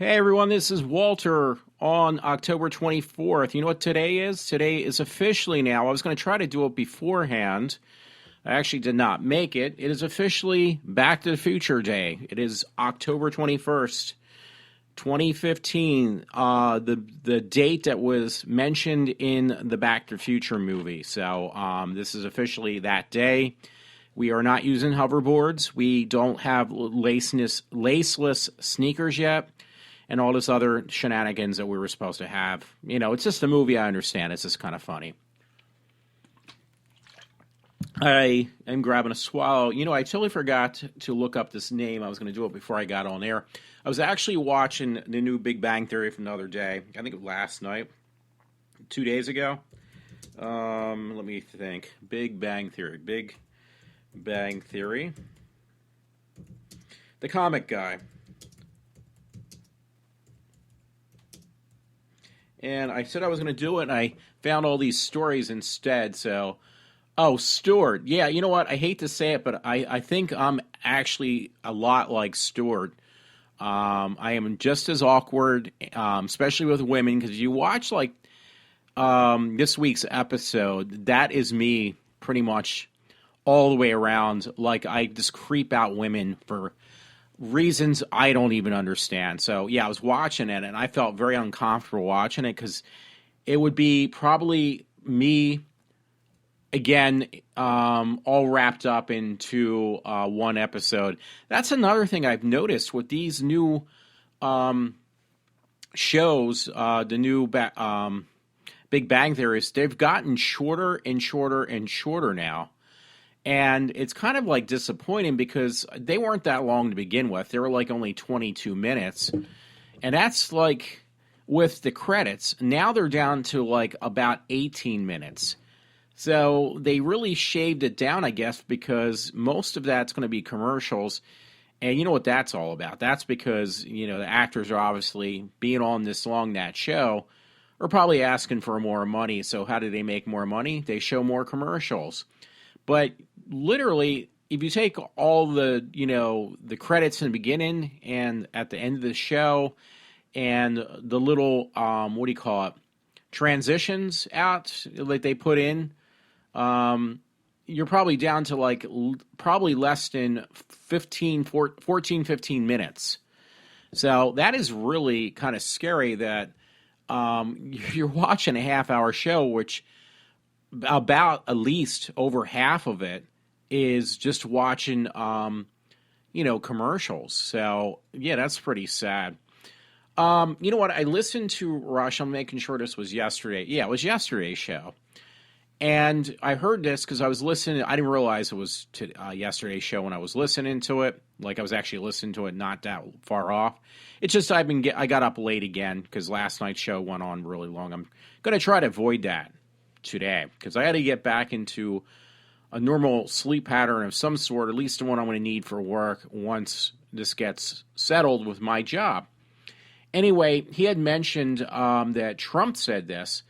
Hey everyone, this is Walter on October 24th. You know what today is? Today is officially now. I was going to try to do it beforehand. I actually did not make it. It is officially Back to the Future Day. It is October 21st, 2015, the date that was mentioned in the Back to the Future movie. So this is officially that day. We are not using hoverboards. We don't have laceless sneakers yet. And all this other shenanigans that we were supposed to have. You know, it's just a movie, I understand. It's just kind of funny. I am grabbing a swallow. You know, I totally forgot to look up this name. I was going to do it before I got on air. I was actually watching the new Big Bang Theory from the other day. I think it was last night. 2 days ago. Let me think. Big Bang Theory. Big Bang Theory. The comic guy. And I said I was going to do it, and I found all these stories instead. So, Stuart. Yeah, you know what? I hate to say it, but I think I'm actually a lot like Stuart. I am just as awkward, especially with women, because you watch, like, this week's episode, that is me pretty much all the way around. Like, I just creep out women for reasons I don't even understand. So, yeah, I was watching it, and I felt very uncomfortable watching it because it would be probably me, again, all wrapped up into one episode. That's another thing I've noticed with these new shows, the new Big Bang Theories, they've gotten shorter and shorter and shorter now. And it's kind of like disappointing because they weren't that long to begin with. They were like only 22 minutes. And that's like with the credits. Now they're down to like about 18 minutes. So they really shaved it down, I guess, because most of that's going to be commercials. And you know what that's all about. That's because, you know, the actors are obviously being on this long, that show, are probably asking for more money. So how do they make more money? They show more commercials. But literally, if you take all the, you know, the credits in the beginning and at the end of the show and the little, what do you call it, transitions out like they put in, you're probably down to like probably less than 15 minutes. So that is really kind of scary that you're watching a half-hour show, which about at least over half of it is just watching, you know, commercials. So, yeah, that's pretty sad. You know what? I listened to Rush. I'm making sure this was yesterday. Yeah, it was yesterday's show. And I heard this because I was listening. I didn't realize it was yesterday's show when I was listening to it. Like I was actually listening to it not that far off. It's just I got up late again because last night's show went on really long. I'm going to try to avoid that today because I got to get back into a normal sleep pattern of some sort, at least the one I'm going to need for work once this gets settled with my job. Anyway, he had mentioned that Trump said this,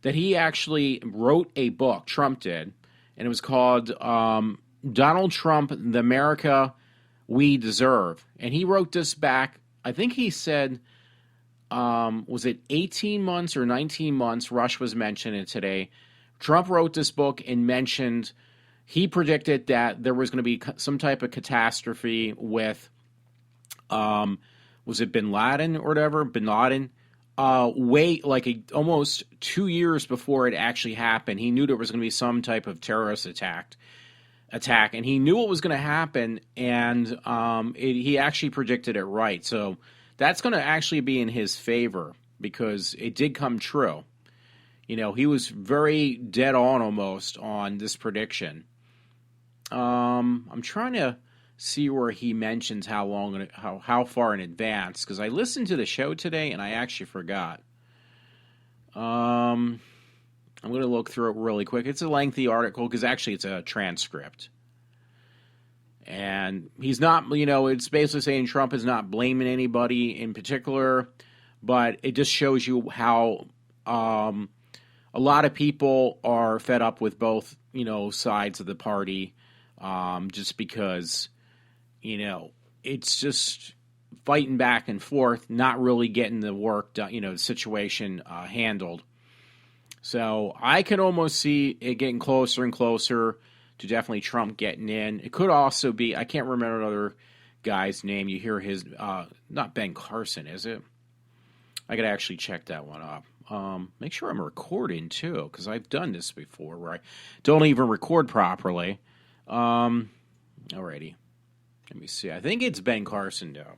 that he actually wrote a book, Trump did, and it was called Donald Trump, the America We Deserve. And he wrote this back, I think he said, was it 18 months or 19 months? Rush was mentioning it today. Trump wrote this book and mentioned, he predicted that there was going to be some type of catastrophe with, was it Bin Laden or whatever? Bin Laden. Almost 2 years before it actually happened, he knew there was going to be some type of terrorist attack, and he knew it was going to happen, and he actually predicted it right. So that's going to actually be in his favor because it did come true. You know, he was very dead on almost on this prediction. I'm trying to see where he mentions how far in advance, because I listened to the show today and I actually forgot. I'm going to look through it really quick. It's a lengthy article because actually it's a transcript. And he's not, you know, it's basically saying Trump is not blaming anybody in particular, but it just shows you how a lot of people are fed up with both, you know, sides of the party, just because, you know, it's just fighting back and forth, not really getting the work done, the situation handled. So I can almost see it getting closer and closer to definitely Trump getting in. It could also be, I can't remember another guy's name. You hear his, not Ben Carson, is it? I got to actually check that one up. Make sure I'm recording too, because I've done this before where I don't even record properly. Alrighty. Let me see. I think it's Ben Carson, though.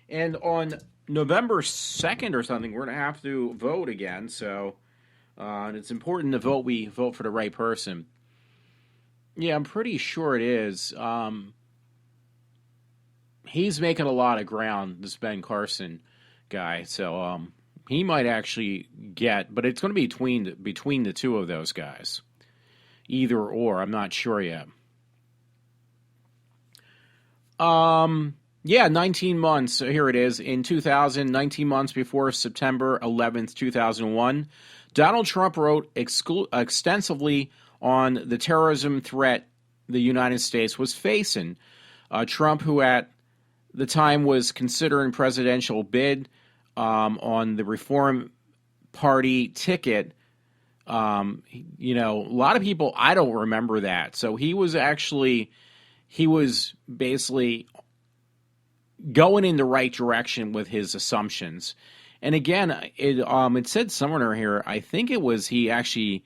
And on November 2nd or something, we're going to have to vote again. So and it's important to vote. We vote for the right person. Yeah, I'm pretty sure it is. He's making a lot of ground, this Ben Carson guy. So he might actually get, but it's going to be between the two of those guys. Either or, I'm not sure yet. 19 months. Here it is. In 2000, 19 months before September 11th, 2001, Donald Trump wrote extensively on the terrorism threat the United States was facing. Trump, who at the time was considering presidential bid on the Reform Party ticket, a lot of people, I don't remember that. So he was basically going in the right direction with his assumptions. And again, it said somewhere here, I think it was he actually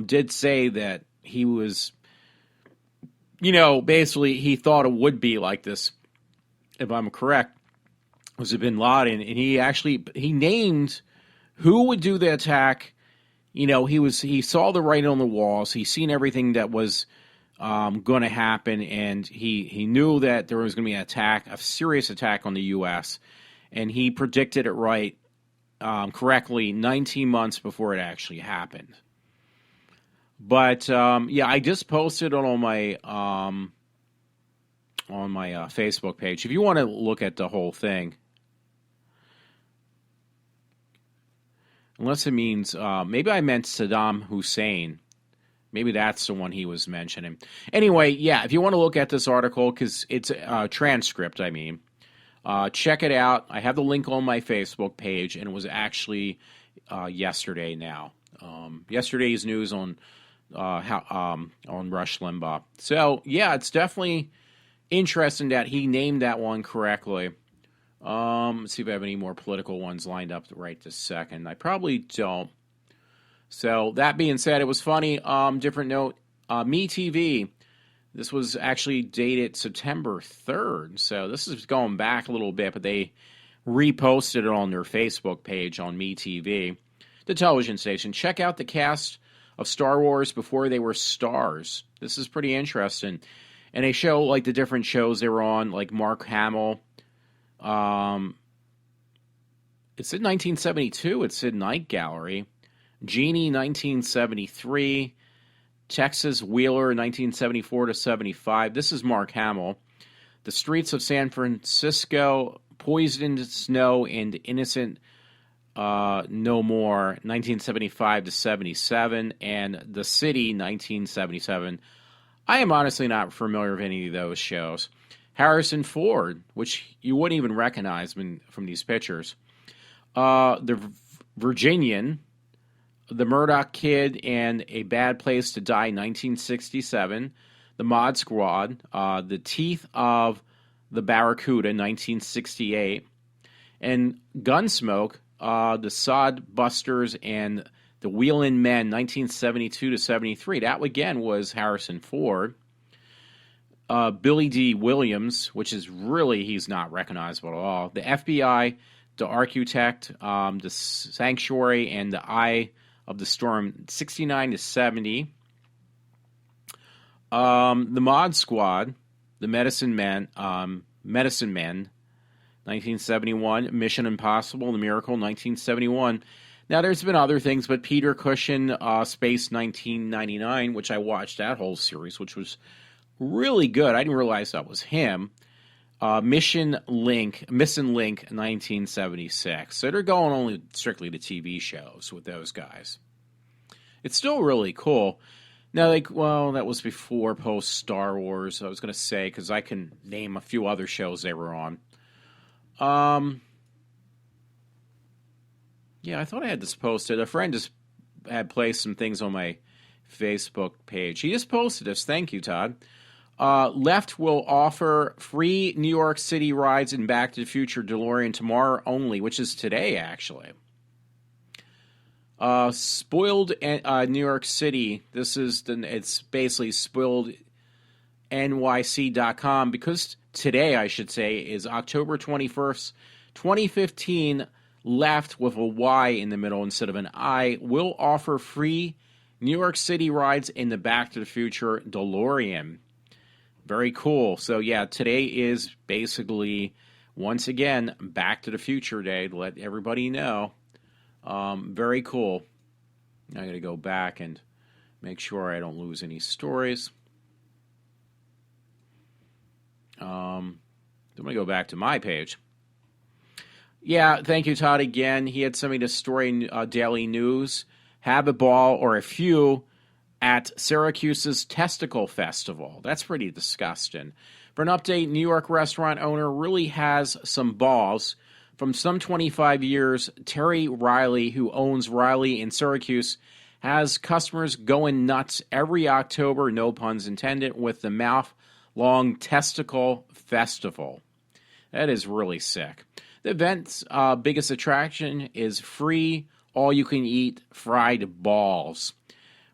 did say that he was, basically he thought it would be like this, if I'm correct, was it bin Laden. And he named who would do the attack. He saw the writing on the walls. He seen everything that was going to happen, and he knew that there was going to be an attack, a serious attack on the U.S., and he predicted it right, correctly 19 months before it actually happened. But I just posted it on my Facebook page. If you want to look at the whole thing, unless it means maybe I meant Saddam Hussein. Maybe that's the one he was mentioning. Anyway, if you want to look at this article, because it's a transcript, check it out. I have the link on my Facebook page, and it was actually yesterday now. Yesterday's news on Rush Limbaugh. So, it's definitely interesting that he named that one correctly. Let's see if I have any more political ones lined up right this second. I probably don't. So, that being said, it was funny. Different note, MeTV, this was actually dated September 3rd. So, this is going back a little bit, but they reposted it on their Facebook page on MeTV, the television station. Check out the cast of Star Wars before they were stars. This is pretty interesting. And they show, like, the different shows they were on, like Mark Hamill. It said 1972. It said Night Gallery. Genie, 1973. Texas Wheeler, 1974 to 75. This is Mark Hamill. The Streets of San Francisco, Poisoned Snow and Innocent No More, 1975 to 77. And The City, 1977. I am honestly not familiar with any of those shows. Harrison Ford, which you wouldn't even recognize from these pictures. The Virginian, The Murdoch Kid, and A Bad Place to Die, 1967. The Mod Squad, The Teeth of the Barracuda, 1968. And Gunsmoke, The Sod Busters, and The Wheelin' Men, 1972 to 73. That, again, was Harrison Ford. Billy D. Williams, which is really, he's not recognizable at all. The FBI, The Architect, The Sanctuary, and The Eye of the Storm, 69 to 70. The Mod Squad, The Medicine Men, 1971. Mission Impossible, The Miracle, 1971. Now, there's been other things, but Peter Cushing, Space 1999, which I watched that whole series, which was really good. I didn't realize that was him. Missing Link, 1976. So they're going only strictly to TV shows with those guys. It's still really cool. No, like, well, that was before post Star Wars. I was going to say because I can name a few other shows they were on. Um, yeah, I thought I had this posted. A friend just had placed some things on my Facebook page. He just posted this. Thank you, Todd. Left will offer free New York City rides in Back to the Future DeLorean tomorrow only, which is today, actually. Spoiled New York City. It's basically spoilednyc.com because today, I should say, is October 21st, 2015. Left with a Y in the middle instead of an I will offer free New York City rides in the Back to the Future DeLorean. Very cool. So, yeah, today is basically, once again, Back to the Future Day to let everybody know. Very cool. I got to go back and make sure I don't lose any stories. I'm going to go back to my page. Yeah, thank you, Todd, again. He had sent me this story in Daily News. Have a ball or a few at Syracuse's Testicle Festival. That's pretty disgusting. For an update, New York restaurant owner really has some balls. From some 25 years, Terry Riley, who owns Riley in Syracuse, has customers going nuts every October, no puns intended, with the mouth-long Testicle Festival. That is really sick. The event's biggest attraction is free, all-you-can-eat fried balls.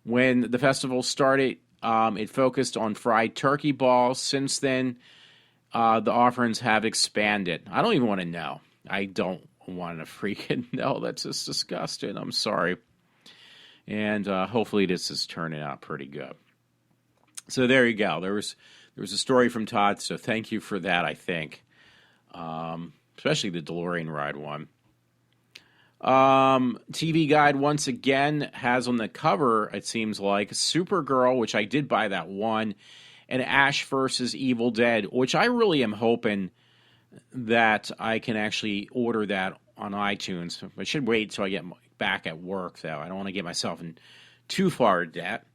When the festival started, it focused on fried turkey balls. Since then, the offerings have expanded. I don't even want to know. I don't want to freaking know. That's just disgusting. I'm sorry. And hopefully this is turning out pretty good. So there you go. There was a story from Todd, so thank you for that, I think. Especially the DeLorean ride one. TV Guide once again has on the cover, it seems like, Supergirl, which I did buy that one, and Ash versus Evil Dead, which I really am hoping that I can actually order that on iTunes. I should wait till I get back at work, though. I don't want to get myself in too far debt.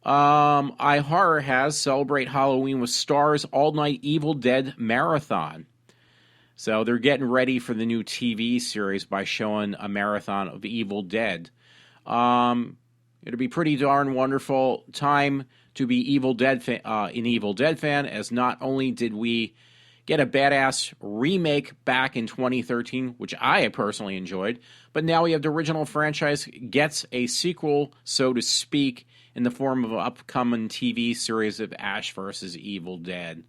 iHorror has Celebrate Halloween with Stars All-Night Evil Dead Marathon. So they're getting ready for the new TV series by showing a marathon of Evil Dead. It'll be pretty darn wonderful time to be an Evil Dead fan, as not only did we get a badass remake back in 2013, which I personally enjoyed, but now we have the original franchise gets a sequel, so to speak, in the form of an upcoming TV series of Ash vs. Evil Dead,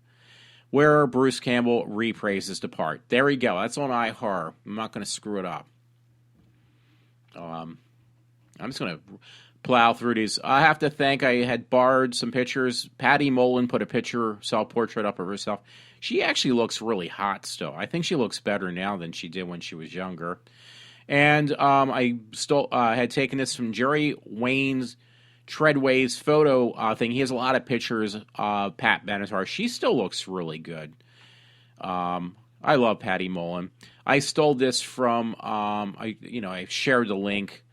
where Bruce Campbell reprises the part. There we go. That's on iHorror. I'm not going to screw it up. I'm just going to plow through these. I have to thank, I had borrowed some pictures. Patty Mullen put a self-portrait up of herself. She actually looks really hot still. I think she looks better now than she did when she was younger. And I had taken this from Jerry Treadway's photo thing. He has a lot of pictures of Pat Benatar. She still looks really good. I love Patty Mullen. I stole this from, I shared the link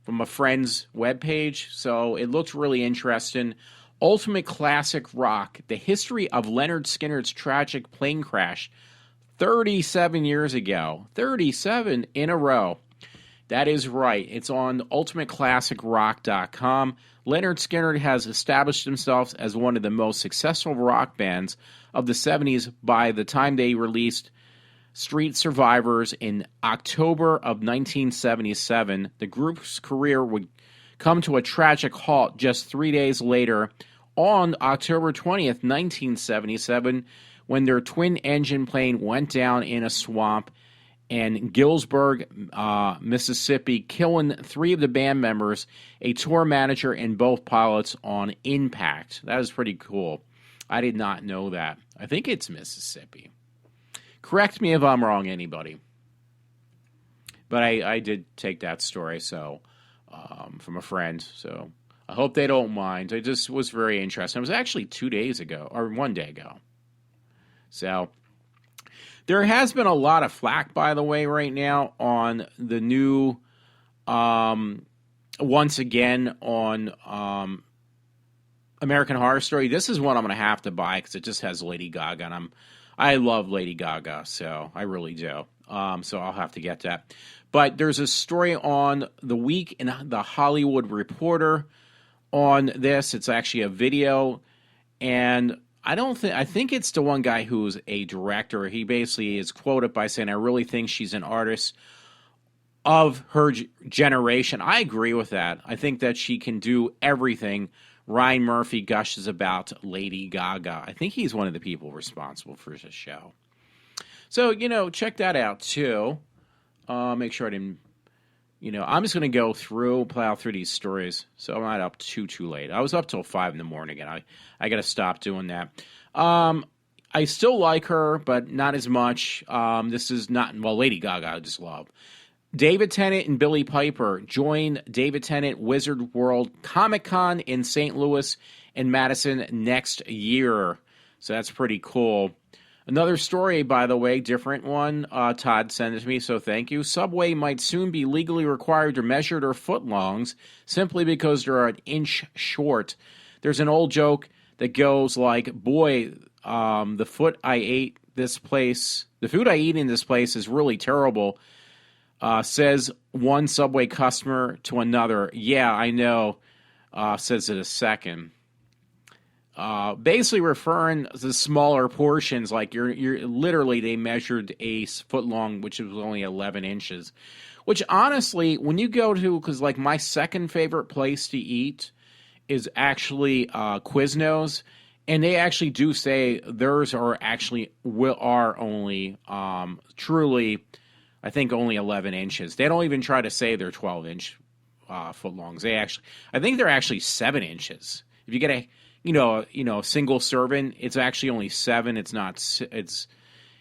from a friend's webpage, so it looked really interesting. Ultimate Classic Rock, the history of Leonard Skinner's tragic plane crash 37 years ago. 37 in a row. That is right. It's on ultimateclassicrock.com. Leonard Skinner has established himself as one of the most successful rock bands of the 70s by the time they released Street Survivors in October of 1977. The group's career would come to a tragic halt just 3 days later on October 20th, 1977, when their twin-engine plane went down in a swamp in Gillsburg, Mississippi, killing 3 of the band members, a tour manager, and both pilots on impact. That is pretty cool. I did not know that. I think it's Mississippi. Correct me if I'm wrong, anybody. But I did take that story from a friend, so I hope they don't mind. It just was very interesting. It was actually 2 days ago, or 1 day ago. So there has been a lot of flack, by the way, right now on the new, once again, on American Horror Story. This is one I'm going to have to buy because it just has Lady Gaga, and I love Lady Gaga, so I really do. So I'll have to get that. But there's a story on the Week in the Hollywood Reporter on this. It's actually a video, and I think it's the one guy who's a director. He basically is quoted by saying, "I really think she's an artist of her generation." I agree with that. I think that she can do everything. Ryan Murphy gushes about Lady Gaga. I think he's one of the people responsible for this show. So, check that out too. Make sure I didn't, I'm just going to plow through these stories. So I'm not up too late. I was up till 5 in the morning, and I got to stop doing that. I still like her, but not as much. This is not, Lady Gaga I just love. David Tennant and Billie Piper join David Tennant Wizard World Comic-Con in St. Louis and Madison next year. So that's pretty cool. Another story, by the way, different one. Todd sent it to me, so thank you. Subway might soon be legally required to measure their footlongs simply because they're an inch short. There's an old joke that goes like, boy, the food I eat in this place is really terrible. Says one Subway customer to another. Yeah, I know, says it a second. Basically referring to smaller portions, like you're literally, they measured a foot long, which was only 11 inches. Which honestly, when you go to, because like my second favorite place to eat is actually Quiznos, and they actually do say theirs are only truly, I think, only 11 inches. They don't even try to say they're 12-inch footlongs. I think they're actually 7 inches. If you get a single serving, it's actually only 7. It's not.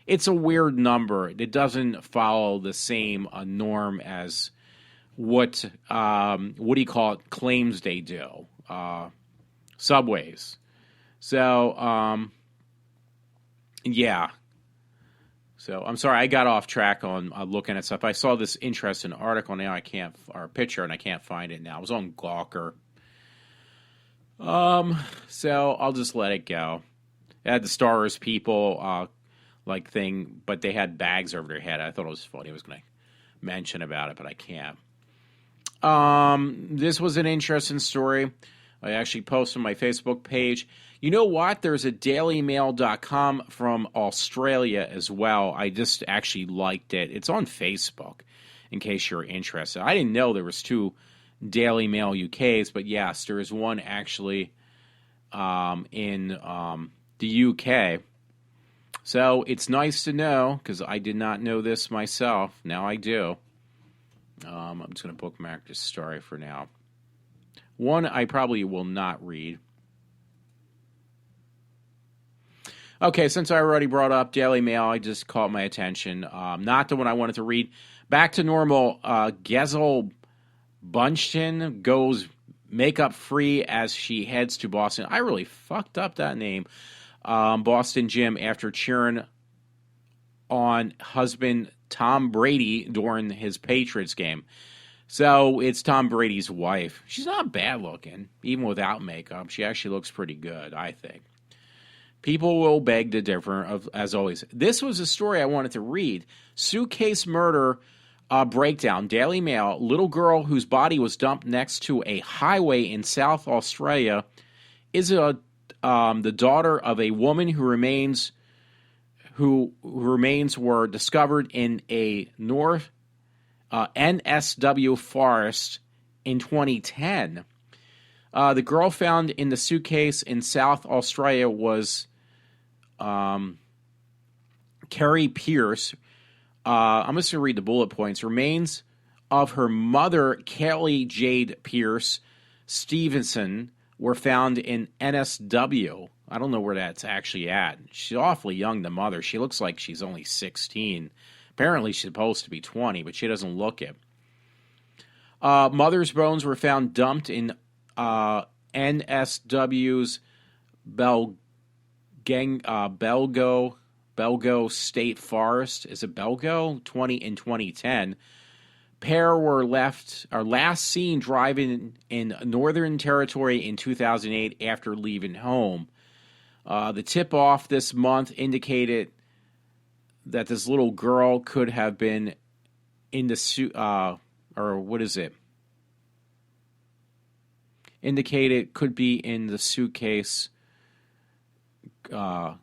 It's a weird number. It doesn't follow the same norm as what do you call it? Claims they do. Subways. So yeah. So I'm sorry, I got off track on looking at stuff. I saw this interesting article now. Or picture, and I can't find it now. It was on Gawker. So I'll just let it go. It had the Star Wars people thing, but they had bags over their head. I thought it was funny. I was going to mention about it, but I can't. This was an interesting story. I actually posted on my Facebook page. You know what? There's a dailymail.com from Australia as well. I just actually liked it. It's on Facebook, in case you're interested. I didn't know there was 2 Daily Mail UKs, but yes, there is one actually in the UK. So it's nice to know, because I did not know this myself. Now I do. I'm just going to bookmark this story for now. One I probably will not read. Okay, since I already brought up Daily Mail, I just caught my attention. Not the one I wanted to read. Back to normal. Gezel Bunchton goes makeup free as she heads to Boston. I really fucked up that name. Boston gym after cheering on husband Tom Brady during his Patriots game. So it's Tom Brady's wife. She's not bad looking, even without makeup. She actually looks pretty good, I think. People will beg to differ, as always. This was a story I wanted to read. Suitcase murder breakdown. Daily Mail. Little girl whose body was dumped next to a highway in South Australia is the daughter of a woman whose remains were discovered in a North NSW forest in 2010. The girl found in the suitcase in South Australia was Carrie Pierce. I'm just going to read the bullet points. Remains of her mother, Kelly Jade Pierce Stevenson, were found in NSW. I don't know where that's actually at. She's awfully young, the mother. She looks like she's only 16. Apparently she's supposed to be 20, but she doesn't look it. Mother's bones were found dumped in NSW's Belgo State Forest. Is it Belgo? In 2010. Pair were last seen driving in Northern Territory in 2008 after leaving home. The tip-off this month indicated that this little girl could have been in the or what is it? Indicated could be in the suitcase. Girl.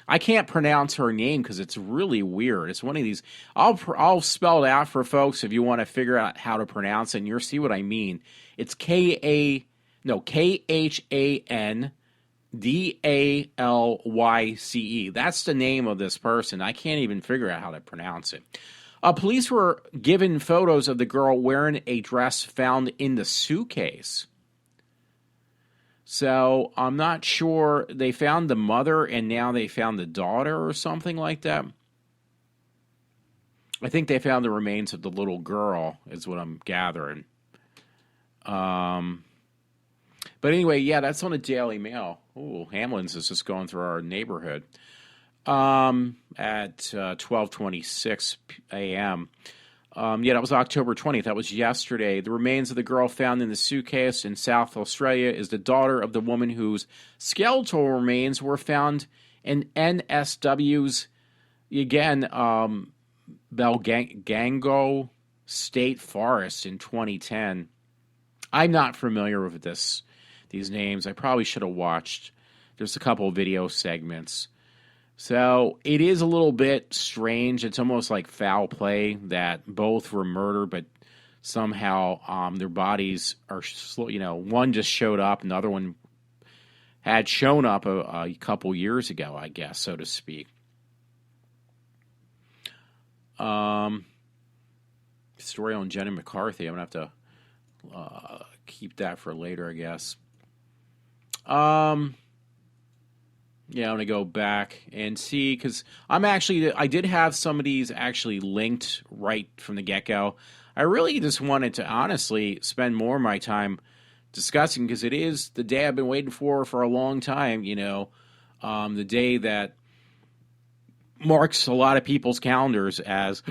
I can't pronounce her name because it's really weird. It's one of these. I'll spell it out for folks if you want to figure out how to pronounce it, and you'll see what I mean. It's KHANDALYCE. That's the name of this person. I can't even figure out how to pronounce it. Police were given photos of the girl wearing a dress found in the suitcase. So I'm not sure. They found the mother and now they found the daughter or something like that. I think they found the remains of the little girl is what I'm gathering. But anyway, yeah, that's on the Daily Mail. Ooh, Hamlin's is just going through our neighborhood. At 12:26 a.m. Yeah, that was October 20th. That was yesterday. The remains of the girl found in the suitcase in South Australia is the daughter of the woman whose skeletal remains were found in NSW's, again, Belgango State Forest in 2010. I'm not familiar with these names. I probably should have watched. There's a couple of video segments. So it is a little bit strange. It's almost like foul play that both were murdered, but somehow their bodies are, one just showed up, and the other one had shown up a couple years ago, I guess, so to speak. Story on Jenna McCarthy. I'm going to have to keep that for later, I guess. Yeah, I'm going to go back and see, because I did have some of these actually linked right from the get-go. I really just wanted to honestly spend more of my time discussing, because it is the day I've been waiting for a long time, the day that marks a lot of people's calendars as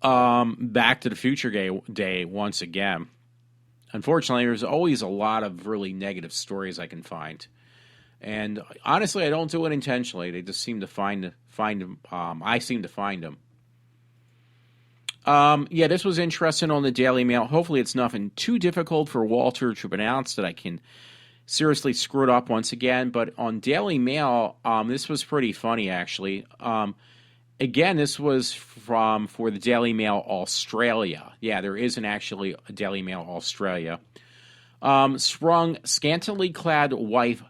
Back to the Future Day once again. Unfortunately, there's always a lot of really negative stories I can find. And honestly, I don't do it intentionally. They just seem to find them. I seem to find them. Yeah, this was interesting on the Daily Mail. Hopefully it's nothing too difficult for Walter to pronounce that I can seriously screw it up once again. But on Daily Mail, this was pretty funny, actually. Again, this was for the Daily Mail Australia. Yeah, there isn't actually a Daily Mail Australia. Sprung scantily clad wife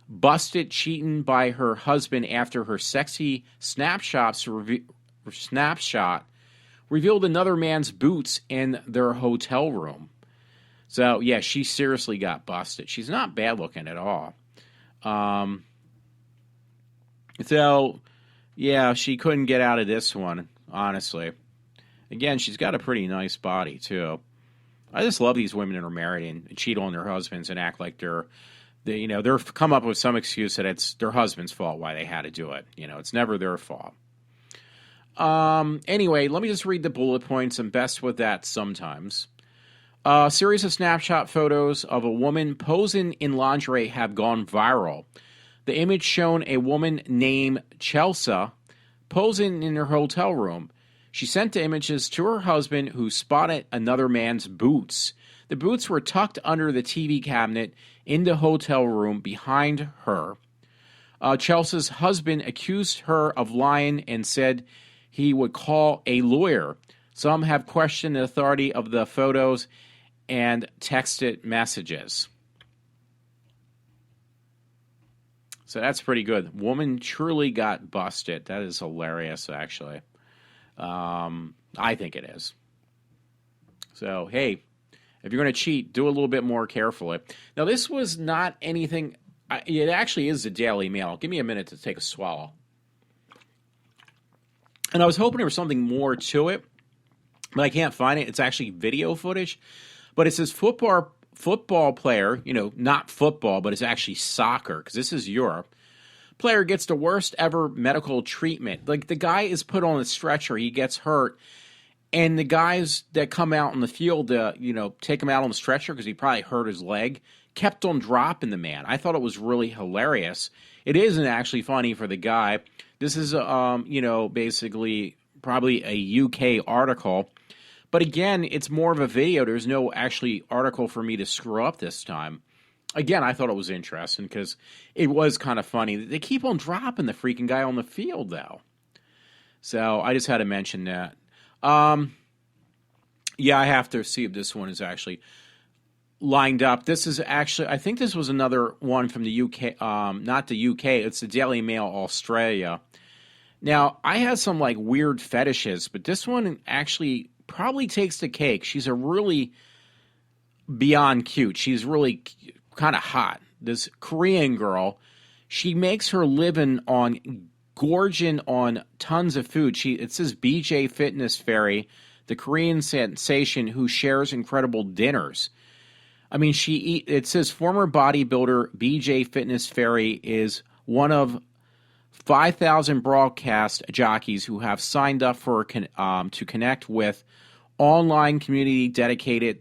busted cheating by her husband after her sexy snapshot revealed another man's boots in their hotel room. So, yeah, she seriously got busted. She's not bad looking at all. So, yeah, she couldn't get out of this one, honestly. Again, she's got a pretty nice body, too. I just love these women that are married and cheat on their husbands and act like they're come up with some excuse that it's their husband's fault why they had to do it. It's never their fault. Anyway, let me just read the bullet points. I'm best with that sometimes. A series of snapshot photos of a woman posing in lingerie have gone viral. The image shown a woman named Chelsea posing in her hotel room. She sent the images to her husband, who spotted another man's boots. The boots were tucked under the TV cabinet in the hotel room behind her. Chelsea's husband accused her of lying and said he would call a lawyer. Some have questioned the authority of the photos and texted messages. So that's pretty good. Woman truly got busted. That is hilarious, actually. I think it is. So, hey, if you're going to cheat, do a little bit more carefully. Now, this was not anything. It actually is the Daily Mail. Give me a minute to take a swallow. And I was hoping there was something more to it, but I can't find it. It's actually video footage. But it says football player, not football, but it's actually soccer, because this is Europe. player gets the worst ever medical treatment. Like, the guy is put on a stretcher, he gets hurt, and the guys that come out in the field to, take him out on the stretcher because he probably hurt his leg, kept on dropping the man. I thought it was really hilarious. It isn't actually funny for the guy. This is, basically probably a UK article. But again, it's more of a video. There's no actually article for me to screw up this time. Again, I thought it was interesting because it was kind of funny. They keep on dropping the freaking guy on the field, though. So I just had to mention that. Yeah, I have to see if this one is actually lined up. This is actually, I think this was another one from the UK, not the UK, it's the Daily Mail Australia. Now, I had some like weird fetishes, but this one actually probably takes the cake. She's a really beyond cute. She's really kind of hot. This Korean girl, she makes her living on gorging on tons of food. It says BJ Fitness Fairy, the Korean sensation who shares incredible dinners. I mean, it says former bodybuilder BJ Fitness Fairy is one of 5,000 broadcast jockeys who have signed up to connect with online community dedicated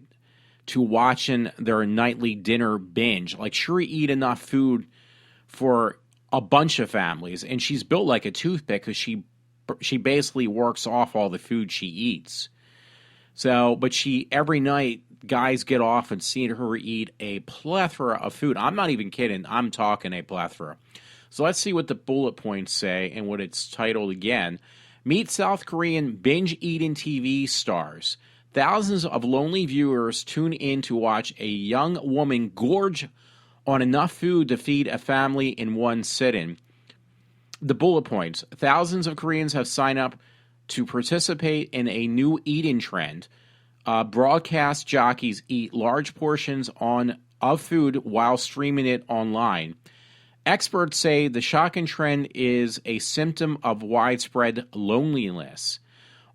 to watching their nightly dinner binge. Like, she'll eat enough food for a bunch of families, and she's built like a toothpick because she basically works off all the food she eats. So, but every night, guys get off and see her eat a plethora of food. I'm not even kidding. I'm talking a plethora. So let's see what the bullet points say and what it's titled again. Meet South Korean binge-eating TV stars. Thousands of lonely viewers tune in to watch a young woman gorge on enough food to feed a family in one sitting. The bullet points. Thousands of Koreans have signed up to participate in a new eating trend. Broadcast jockeys eat large portions of food while streaming it online. Experts say the shocking trend is a symptom of widespread loneliness.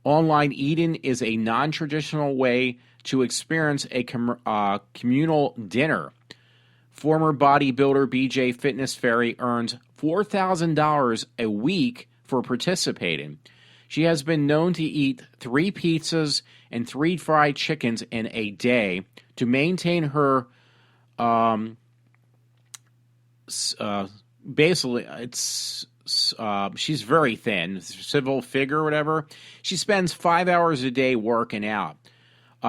Online eating is a non-traditional way to experience a communal dinner. Former bodybuilder BJ Fitness Fairy earns $4,000 a week for participating. She has been known to eat 3 pizzas and 3 fried chickens in a day to maintain her basically she's very thin, civil figure or whatever. She spends 5 hours a day working out.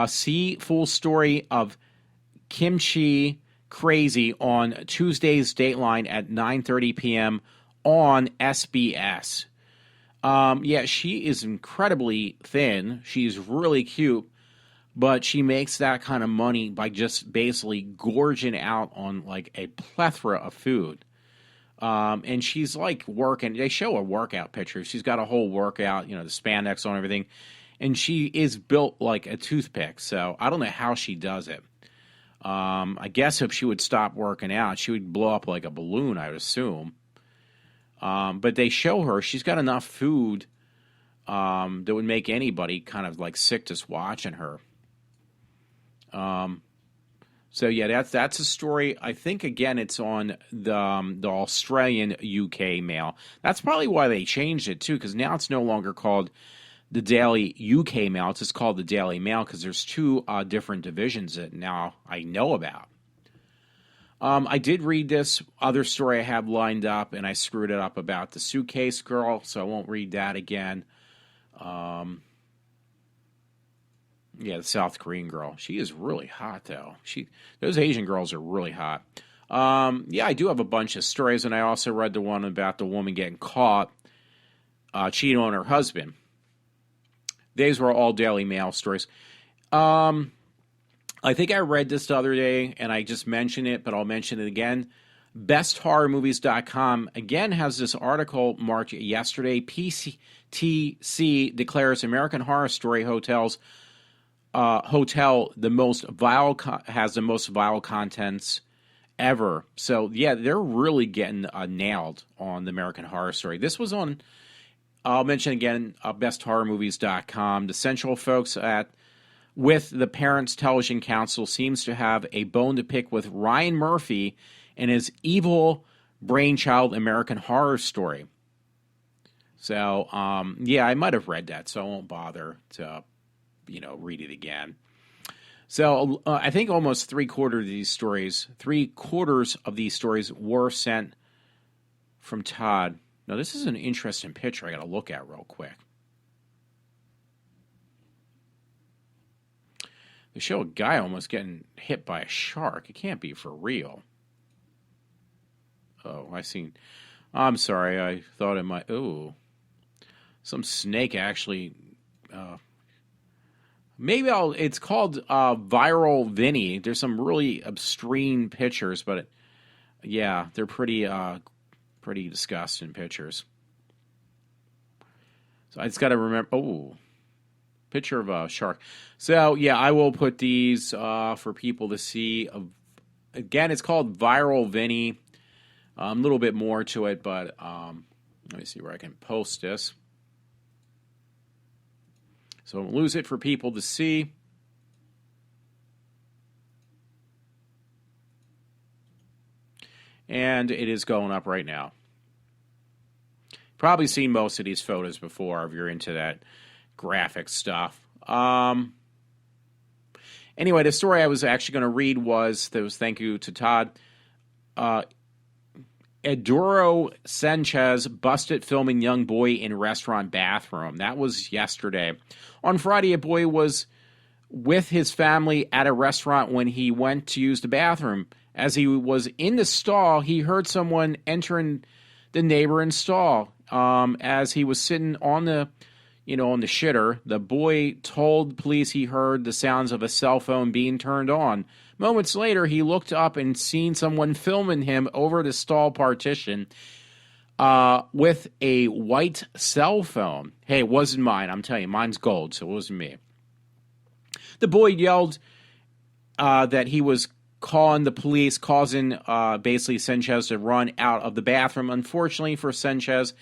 See full story of Kimchi Crazy on Tuesday's Dateline at 9:30 p.m. on SBS. Yeah, she is incredibly thin. She's really cute, but she makes that kind of money by just basically gorging out on like a plethora of food. And she's like working. They show a workout picture. She's got a whole workout, the spandex on everything. And she is built like a toothpick. So I don't know how she does it. I guess if she would stop working out, she would blow up like a balloon, I would assume. But they show her, she's got enough food that would make anybody kind of like sick just watching her. So yeah, that's a story. I think again it's on the Australian UK Mail. That's probably why they changed it too, because now it's no longer called the Daily UK Mail. It's just called the Daily Mail because there's 2 different divisions that now I know about. I did read this other story I have lined up, and I screwed it up about the suitcase girl, so I won't read that again. Yeah, the South Korean girl. She is really hot, though. Those Asian girls are really hot. Yeah, I do have a bunch of stories, and I also read the one about the woman getting caught cheating on her husband. These were all Daily Mail stories. I think I read this the other day, and I just mentioned it, but I'll mention it again. BestHorrorMovies.com again has this article marked yesterday. PTC declares American Horror Story Hotel the most vile has the most vile contents ever. So yeah, they're really getting nailed on the American Horror Story. This was on, I'll mention again, BestHorrorMovies.com. The central folks with the Parents Television Council seems to have a bone to pick with Ryan Murphy and his evil Brainchild American Horror Story. So, yeah, I might have read that, so I won't bother to, read it again. So, I think almost three-quarters of these stories were sent from Todd. Now, this is an interesting picture I got to look at real quick. They show a guy almost getting hit by a shark. It can't be for real. Oh, I'm sorry. I thought it might. Oh, some snake actually. It's called Viral Vinny. There's some really obscene pictures, but yeah, they're pretty disgusting pictures. So I just got to remember. Oh, picture of a shark. So yeah, I will put these for people to see. Again, it's called Viral Vinny. A little bit more to it, but let me see where I can post this. So don't lose it for people to see. And it is going up right now. Probably seen most of these photos before if you're into that graphic stuff. Anyway, the story I was actually going to read was thank you to Todd. Eduro Sanchez busted filming young boy in restaurant bathroom. That was yesterday. On Friday, a boy was with his family at a restaurant when he went to use the bathroom. As he was in the stall, he heard someone entering the neighboring stall. As he was sitting on the shitter, the boy told police he heard the sounds of a cell phone being turned on. Moments later, he looked up and seen someone filming him over the stall partition with a white cell phone. Hey, it wasn't mine. I'm telling you, mine's gold, so it wasn't me. The boy yelled that he was calling the police, causing basically Sanchez to run out of the bathroom. Unfortunately for Sanchez,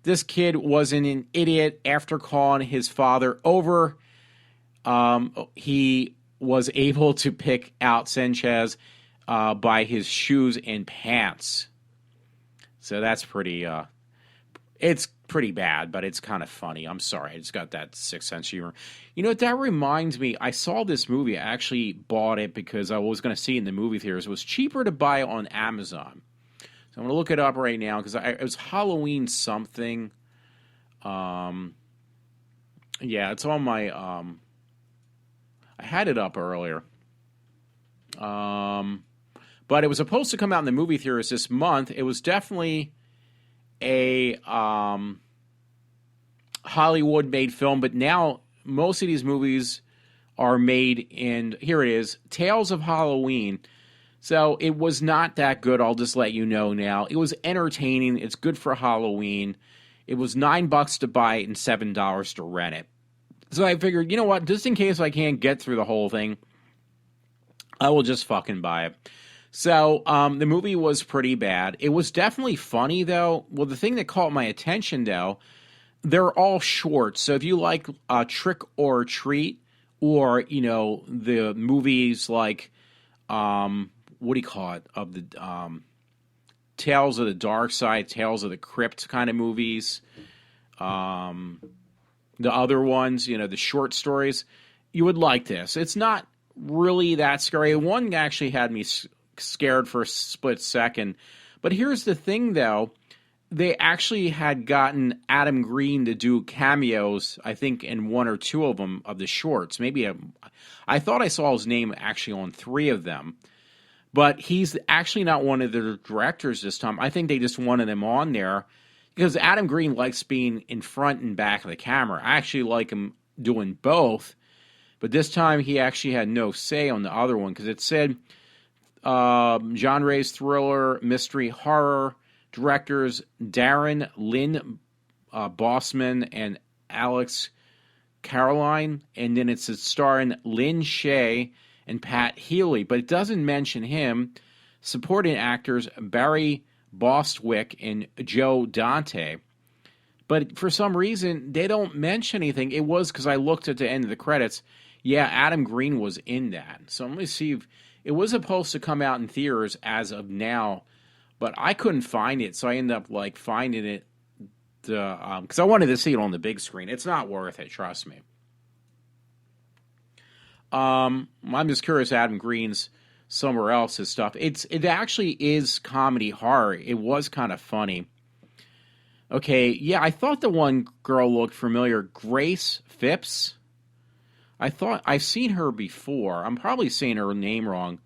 this kid wasn't an idiot. After calling his father over, he was able to pick out Sanchez by his shoes and pants. So that's pretty, it's pretty bad, but it's kind of funny. I'm sorry. I just got that Sixth Sense humor. You know, that reminds me, I saw this movie. I actually bought it because I was going to see it in the movie theaters. It was cheaper to buy on Amazon. So I'm going to look it up right now because it was Halloween something. Yeah, it's on my, I had it up earlier. But it was supposed to come out in the movie theaters this month. It was definitely a Hollywood-made film, but now most of these movies are made in, here it is, Tales of Halloween. So it was not that good, I'll just let you know now. It was entertaining. It's good for Halloween. It was $9 to buy it and $7 to rent it. So I figured, you know what, just in case I can't get through the whole thing, I will just fucking buy it. So the movie was pretty bad. It was definitely funny, though. Well, the thing that caught my attention, though, they're all short. So if you like Trick or Treat or, you know, the movies like, what do you call it, of the Tales of the Dark Side, Tales of the Crypt kind of movies, the other ones, you know, the short stories, you would like this. It's not really that scary. One actually had me scared for a split second. But here's the thing, though. They actually had gotten Adam Green to do cameos, I think, in one or two of them, of the shorts. I thought I saw his name actually on 3 of them. But he's actually not one of the directors this time. I think they just wanted him on there because Adam Green likes being in front and back of the camera. I actually like him doing both. But this time he actually had no say on the other one because it said genres thriller, mystery, horror, directors Darren Lynn Bossman and Alex Caroline, and then it's starring Lynn Shay and Pat Healy, but it doesn't mention him. Supporting actors Barry Bostwick and Joe Dante. But for some reason, they don't mention anything. It was because I looked at the end of the credits. Yeah, Adam Green was in that. So I'm going to see if it was supposed to come out in theaters as of now but I couldn't find it, so I ended up like finding it because I wanted to see it on the big screen. It's not worth it, trust me. I'm just curious. Adam Green's somewhere else his stuff. It actually is comedy horror. It was kind of funny. Okay, yeah, I thought the one girl looked familiar. Grace Phipps. I thought I've seen her before. I'm probably saying her name wrong.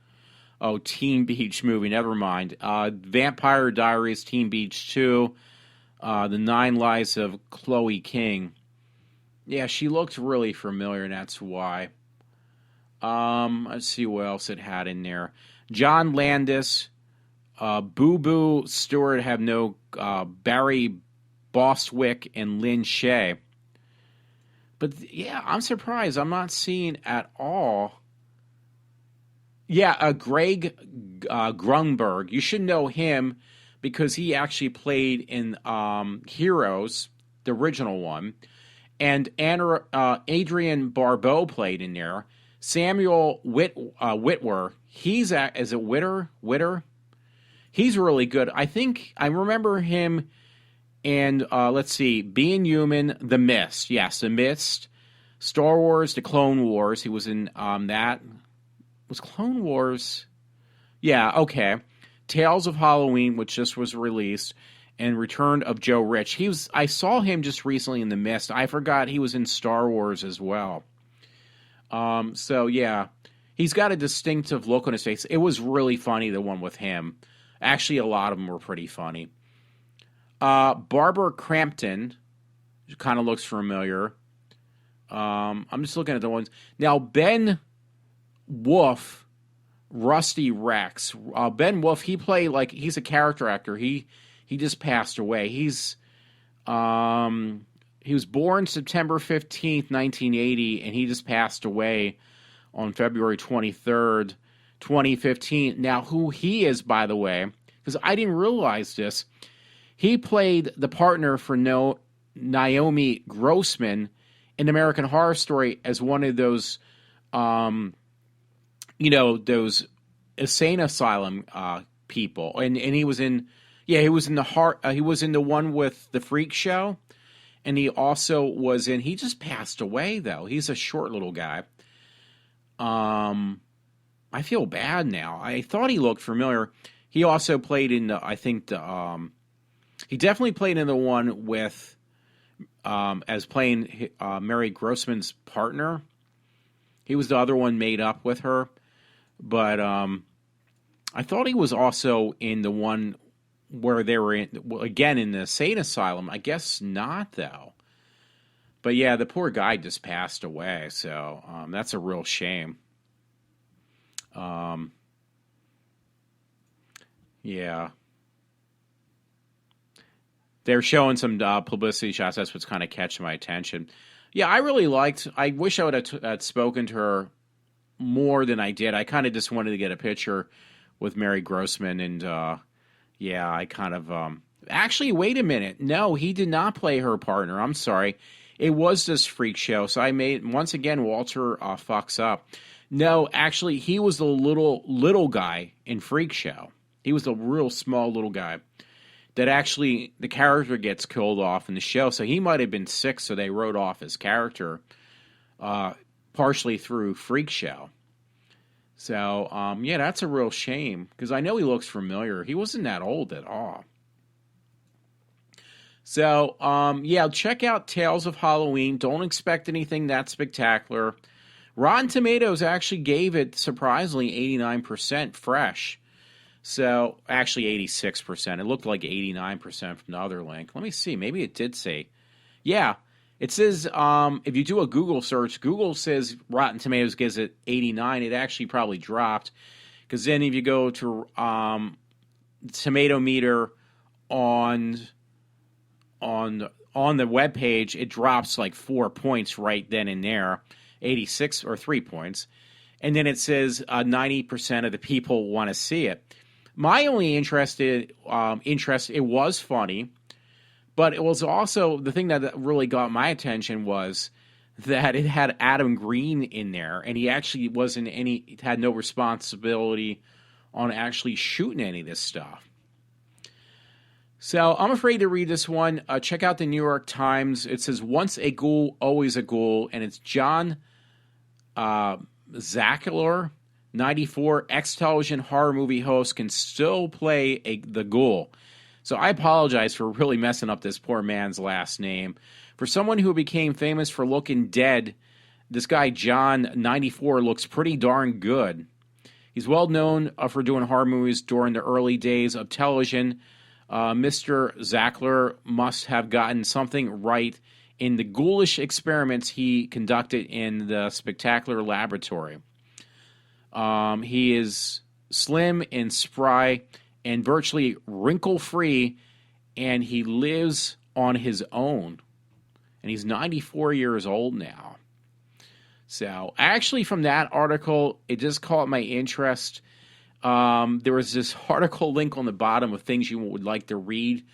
Oh, Teen Beach movie. Never mind. Vampire Diaries, Teen Beach 2, The Nine Lives of Chloe King. Yeah, she looked really familiar, and that's why. Let's see what else it had in there. John Landis, Boo Boo Stewart have no Barry Bostwick and Lynn Shay. But yeah, I'm surprised. I'm not seeing at all. Yeah, Greg Grunberg. You should know him because he actually played in Heroes, the original one. And Adrian Barbeau played in there. Samuel Whitwer, is it Witter? He's really good. I think I remember him in, let's see, Being Human, The Mist. Yes, The Mist. Star Wars, The Clone Wars. He was in that. Was Clone Wars? Yeah, okay. Tales of Halloween, which just was released, and Return of Joe Rich. I saw him just recently in The Mist. I forgot he was in Star Wars as well. So yeah, he's got a distinctive look on his face. It was really funny, the one with him. Actually, a lot of them were pretty funny. Barbara Crampton kind of looks familiar. I'm just looking at the ones. Now, Ben Wolf, Rusty Rex. Ben Wolf, he's a character actor. He just passed away. He was born September 15th, 1980, and he just passed away on February 23rd, 2015. Now, who he is, by the way, because I didn't realize this, he played the partner for Naomi Grossman in American Horror Story as one of those, those insane asylum people. And he was in, he was in the one with the Freak Show. And he also was in, he just passed away, though. He's a short little guy. I feel bad now. I thought he looked familiar. He also played in he definitely played in the one with, as playing Mary Grossman's partner. He was the other one made up with her. But I thought he was also in the one where they were in the insane asylum. I guess not, though. But yeah, the poor guy just passed away, so that's a real shame. Yeah. They're showing some publicity shots. That's what's kind of catching my attention. Yeah, I wish I would have spoken to her more than I did. I kind of just wanted to get a picture with Mary Grossman, and I kind of actually, wait a minute. No, he did not play her partner. I'm sorry. It was this Freak Show. So once again, Walter fucks up. No, actually, he was the little guy in Freak Show. He was the real small little guy that actually the character gets killed off in the show. So he might have been sick, so they wrote off his character partially through Freak Show. So, that's a real shame, because I know he looks familiar. He wasn't that old at all. So, check out Tales of Halloween. Don't expect anything that spectacular. Rotten Tomatoes actually gave it, surprisingly, 89% fresh. So, actually 86%. It looked like 89% from the other link. Let me see. Maybe it did say. Yeah. It says, if you do a Google search, Google says Rotten Tomatoes gives it 89. It actually probably dropped. Because then if you go to Tomato Meter on the webpage, it drops like 4 points right then and there. 86 or 3 points. And then it says 90% of the people want to see it. My only interest, it was funny. But it was also, the thing that really got my attention was that it had Adam Green in there, and he actually had no responsibility on actually shooting any of this stuff. So I'm afraid to read this one. Check out the New York Times. It says, "Once a ghoul, always a ghoul," and it's John Zackler, 94, ex-television horror movie host, can still play the ghoul. So I apologize for really messing up this poor man's last name. For someone who became famous for looking dead, this guy John, 94, looks pretty darn good. He's well known for doing horror movies during the early days of television. Mr. Zackler must have gotten something right in the ghoulish experiments he conducted in the spectacular laboratory. He is slim and spry and virtually wrinkle-free, and he lives on his own. And he's 94 years old now. So, actually, from that article, it just caught my interest. There was this article link on the bottom of things you would like to read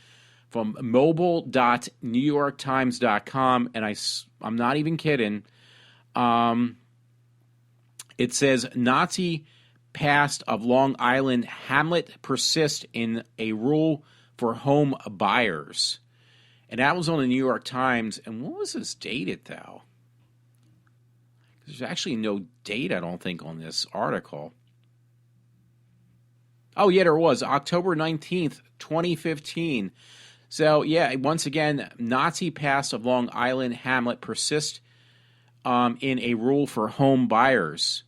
from mobile.newyorktimes.com, and I'm not even kidding. It says, Nazi past of Long Island hamlet persists in a rule for home buyers. And that was on the New York Times. And what was this dated, though? There's actually no date, I don't think, on this article. Oh, yeah, there was. October 19th, 2015. So, yeah, once again, Nazi past of Long Island hamlet persists in a rule for home buyers.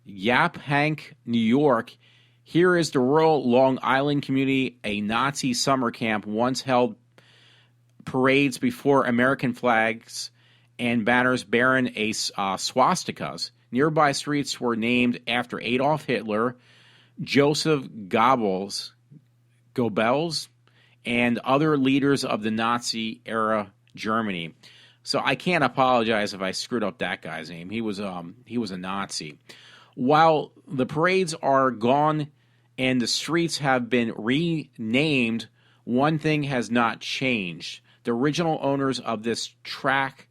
Yaphank, New York. Here is the rural Long Island community. A Nazi summer camp once held parades before American flags and banners bearing swastikas. Nearby streets were named after Adolf Hitler, Joseph Goebbels, and other leaders of the Nazi-era Germany. So I can't apologize if I screwed up that guy's name. He was a Nazi. While the parades are gone and the streets have been renamed, one thing has not changed. The original owners of this tract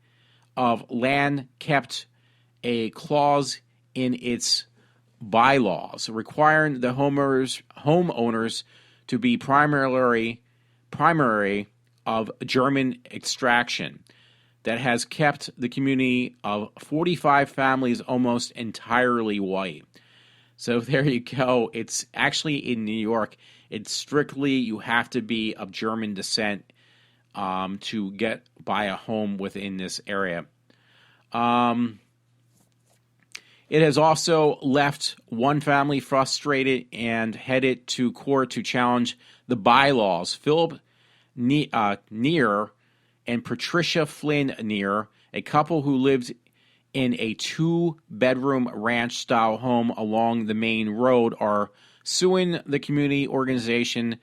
of land kept a clause in its bylaws requiring the homeowners to be primary of German extraction. That has kept the community of 45 families almost entirely white. So there you go. It's actually in New York. It's strictly you have to be of German descent to buy a home within this area. It has also left one family frustrated and headed to court to challenge the bylaws. Philip Neer and Patricia Flynn Neer, a couple who lived in a 2-bedroom ranch-style home along the main road, are suing the community organization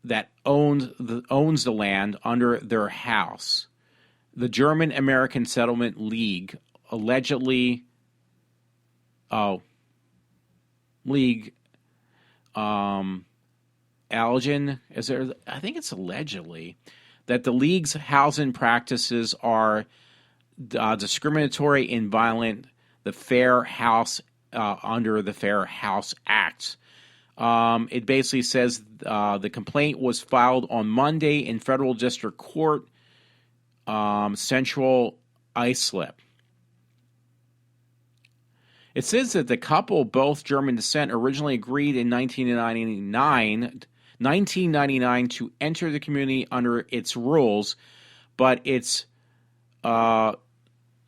that owns the land under their house. The German American Settlement League Algen, is there? I think it's allegedly that the league's housing practices are discriminatory and violent. The Fair House under the Fair House Act. It basically says the complaint was filed on Monday in Federal District Court, Central Islip. It says that the couple, both German descent, originally agreed in 1999 to enter the community under its rules, but its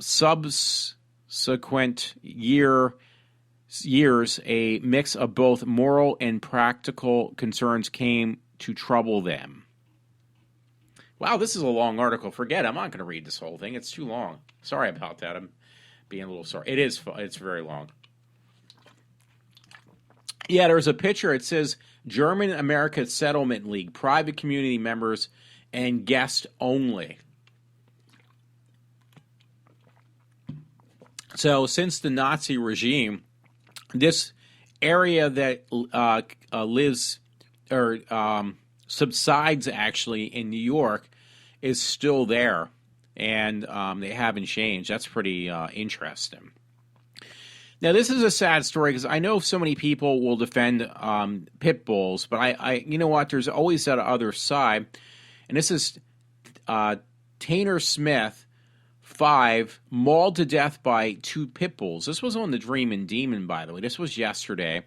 subsequent years, a mix of both moral and practical concerns came to trouble them. Wow, this is a long article. Forget it. I'm not going to read this whole thing. It's too long. Sorry about that. I'm being a little sorry. It's very long. Yeah, there's a picture. It says German America Settlement League, private community members and guests only. So since the Nazi regime, this area that lives or subsides actually in New York is still there, and they haven't changed. That's pretty interesting. Now, this is a sad story because I know so many people will defend pit bulls, but you know what? There's always that other side, and this is Tanner Smith, 5, mauled to death by 2 pit bulls. This was on the Dream and Demon, by the way. This was yesterday.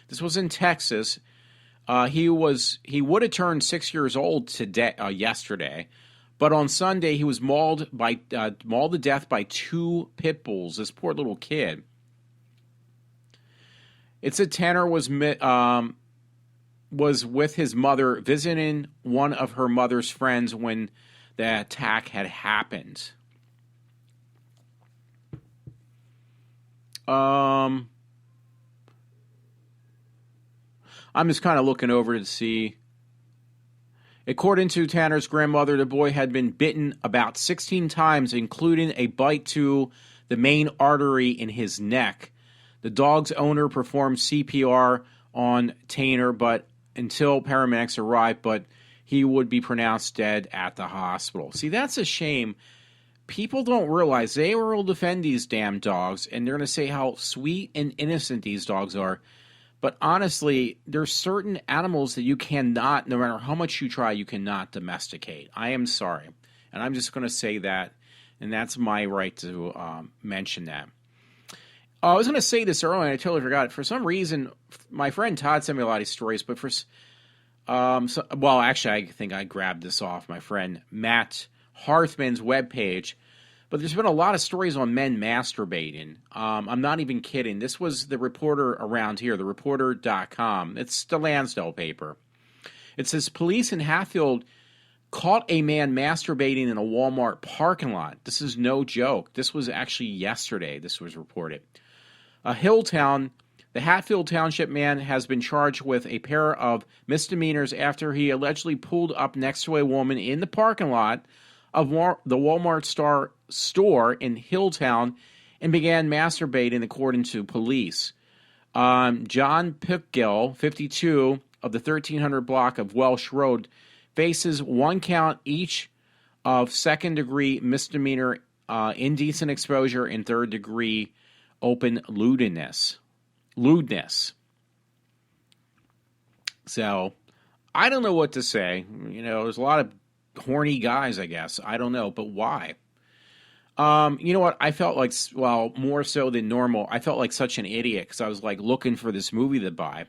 This was in Texas. He would have turned 6 years old today, yesterday, but on Sunday he was mauled to death by 2 pit bulls. This poor little kid. It said Tanner was with his mother visiting one of her mother's friends when the attack had happened. I'm just kind of looking over to see. According to Tanner's grandmother, the boy had been bitten about 16 times, including a bite to the main artery in his neck. The dog's owner performed CPR on Tanner, but until paramedics arrived, but he would be pronounced dead at the hospital. See, that's a shame. People don't realize they will defend these damn dogs, and they're going to say how sweet and innocent these dogs are. But honestly, there's certain animals that you cannot, no matter how much you try, you cannot domesticate. I am sorry. And I'm just going to say that, and that's my right to mention that. I was going to say this earlier, and I totally forgot. For some reason, my friend Todd sent me a lot of stories, but actually, I think I grabbed this off my friend Matt Harthman's webpage. But there's been a lot of stories on men masturbating. I'm not even kidding. This was the reporter around here, the reporter.com. It's the Lansdale paper. It says police in Hatfield caught a man masturbating in a Walmart parking lot. This is no joke. This was actually yesterday. This was reported. Hilltown, the Hatfield Township man has been charged with a pair of misdemeanors after he allegedly pulled up next to a woman in the parking lot of the Walmart store in Hilltown and began masturbating, according to police. John Pickgill, 52, of the 1300 block of Welsh Road, faces 1 count each of second-degree misdemeanor indecent exposure and third-degree open lewdness. So, I don't know what to say. You know, there's a lot of horny guys, I guess. I don't know, but why? You know what? I felt like, well, more so than normal, I felt like such an idiot because I was like looking for this movie to buy.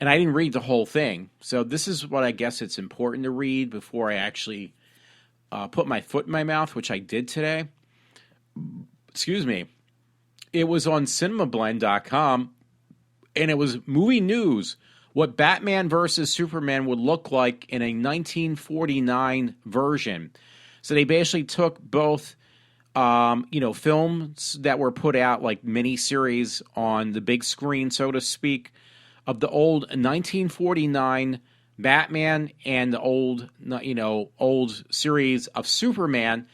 And I didn't read the whole thing. So this is what I guess it's important to read before I actually put my foot in my mouth, which I did today. Excuse me. It was on cinemablend.com, and it was movie news. What Batman versus Superman would look like in a 1949 version. So they basically took both, films that were put out like miniseries on the big screen, so to speak, of the old 1949 Batman and the old series of Superman.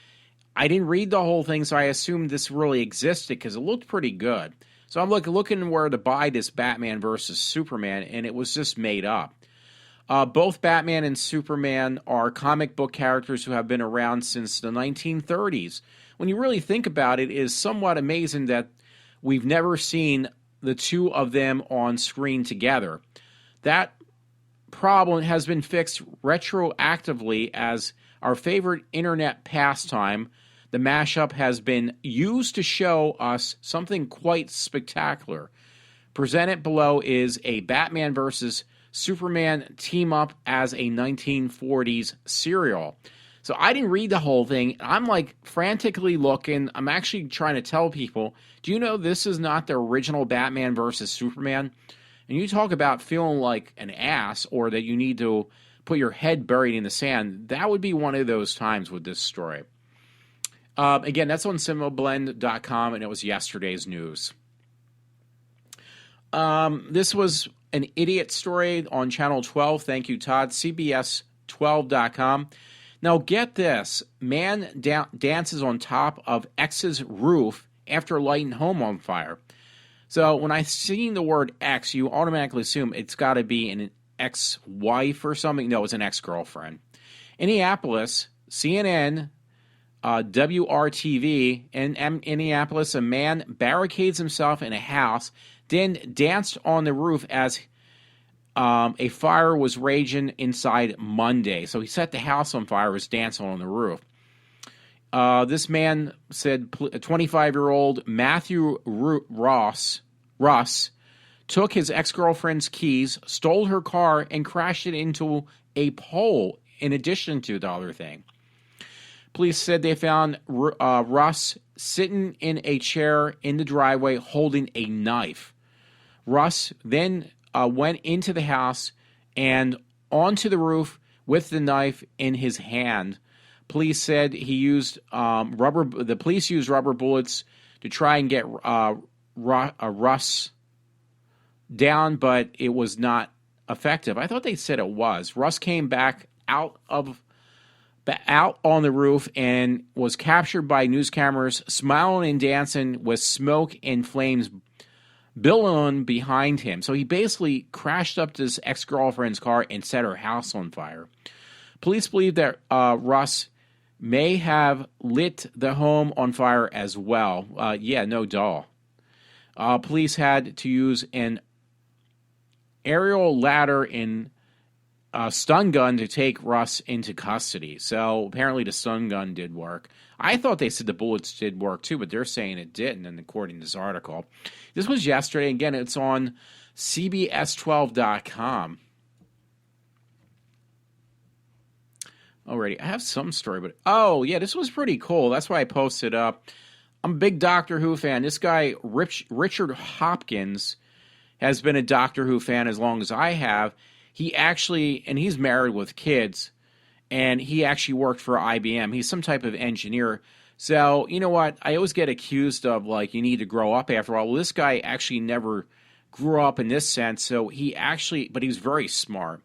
I didn't read the whole thing, so I assumed this really existed because it looked pretty good. So I'm looking where to buy this Batman versus Superman, and it was just made up. Both Batman and Superman are comic book characters who have been around since the 1930s. When you really think about it, it is somewhat amazing that we've never seen the two of them on screen together. That problem has been fixed retroactively as our favorite internet pastime. The mashup has been used to show us something quite spectacular. Presented below is a Batman versus Superman team-up as a 1940s serial. So I didn't read the whole thing. I'm like frantically looking. I'm actually trying to tell people, do you know this is not the original Batman versus Superman? And you talk about feeling like an ass or that you need to put your head buried in the sand. That would be one of those times with this story. Again, that's on cinemablend.com, and it was yesterday's news. This was an idiot story on Channel 12. Thank you, Todd. CBS12.com. Now, get this. Man dances on top of ex's roof after lighting home on fire. So when I seen the word ex, you automatically assume it's got to be an ex-wife or something. No, it's an ex-girlfriend. Indianapolis, CNN WRTV in Indianapolis, a man barricades himself in a house, then danced on the roof as a fire was raging inside Monday. So he set the house on fire, was dancing on the roof. This man said 25-year-old Matthew Russ took his ex-girlfriend's keys, stole her car, and crashed it into a pole in addition to the other thing. Police said they found Russ sitting in a chair in the driveway holding a knife. Russ then went into the house and onto the roof with the knife in his hand. Police said he used the police used rubber bullets to try and get Russ down, but it was not effective. I thought they said it was. Russ came back out on the roof and was captured by news cameras, smiling and dancing with smoke and flames billowing behind him. So he basically crashed up to his ex-girlfriend's car and set her house on fire. Police believe that Russ may have lit the home on fire as well. No doubt. Police had to use an aerial ladder and a stun gun to take Russ into custody. So apparently the stun gun did work. I thought they said the bullets did work too, but they're saying it didn't, and according to this article. This was yesterday. Again, it's on CBS12.com. Alrighty, I have some story, but this was pretty cool. That's why I posted up. I'm a big Doctor Who fan. This guy, Richard Hopkins, has been a Doctor Who fan as long as I have. He's married with kids, and he actually worked for IBM. He's some type of engineer. So, you know what? I always get accused of, you need to grow up after a while. Well, this guy actually never grew up in this sense, but he's very smart.